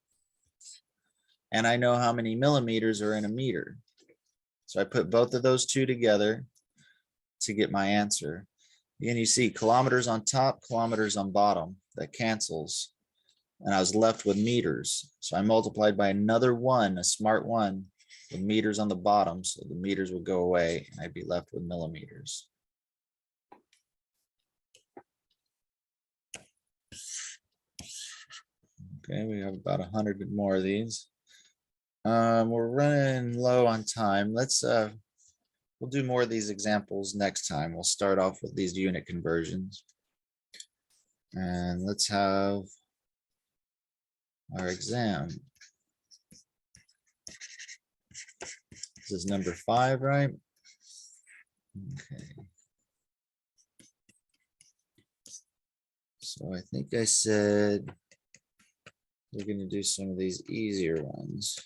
And I know how many millimeters are in a meter. So I put both of those two together to get my answer. And you see kilometers on top, kilometers on bottom. That cancels. And I was left with meters. So I multiplied by another one, a smart one, with meters on the bottom. So the meters would go away and I'd be left with millimeters. Okay, we have about 100 more of these. We're running low on time. We'll do more of these examples next time. We'll start off with these unit conversions. And let's have our exam. This is number 5, right? Okay. So I think I said we're going to do some of these easier ones.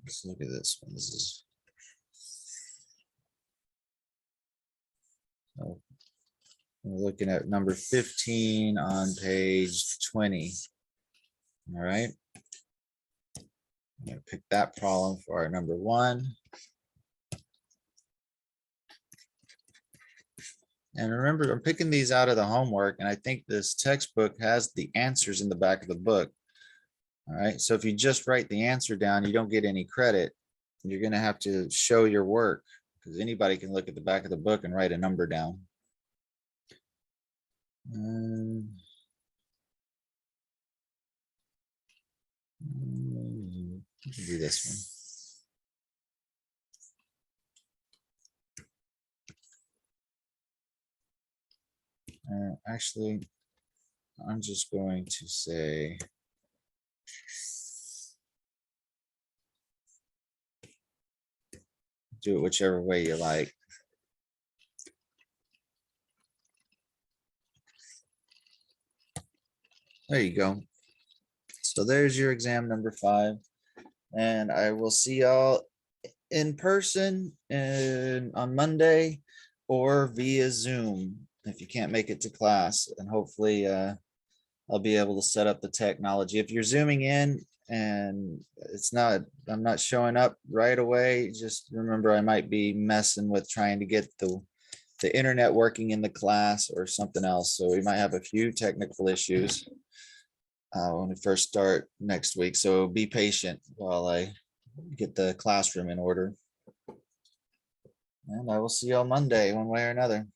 Let's look at this one. This is we're looking at number 15 on page 20. All right. I'm going to pick that problem for our number 1. And remember, I'm picking these out of the homework, and I think this textbook has the answers in the back of the book. All right. So if you just write the answer down, you don't get any credit. You're going to have to show your work because anybody can look at the back of the book and write a number down. Do this one. Actually, I'm just going to say do it whichever way you like. There you go. So there's your exam number 5. And I will see y'all in person and on Monday or via Zoom if you can't make it to class. And hopefully I'll be able to set up the technology. If you're zooming in and I'm not showing up right away, just remember I might be messing with trying to get the internet working in the class or something else. So we might have a few technical issues when we first start next week. So be patient while I get the classroom in order. And I will see you on Monday, one way or another.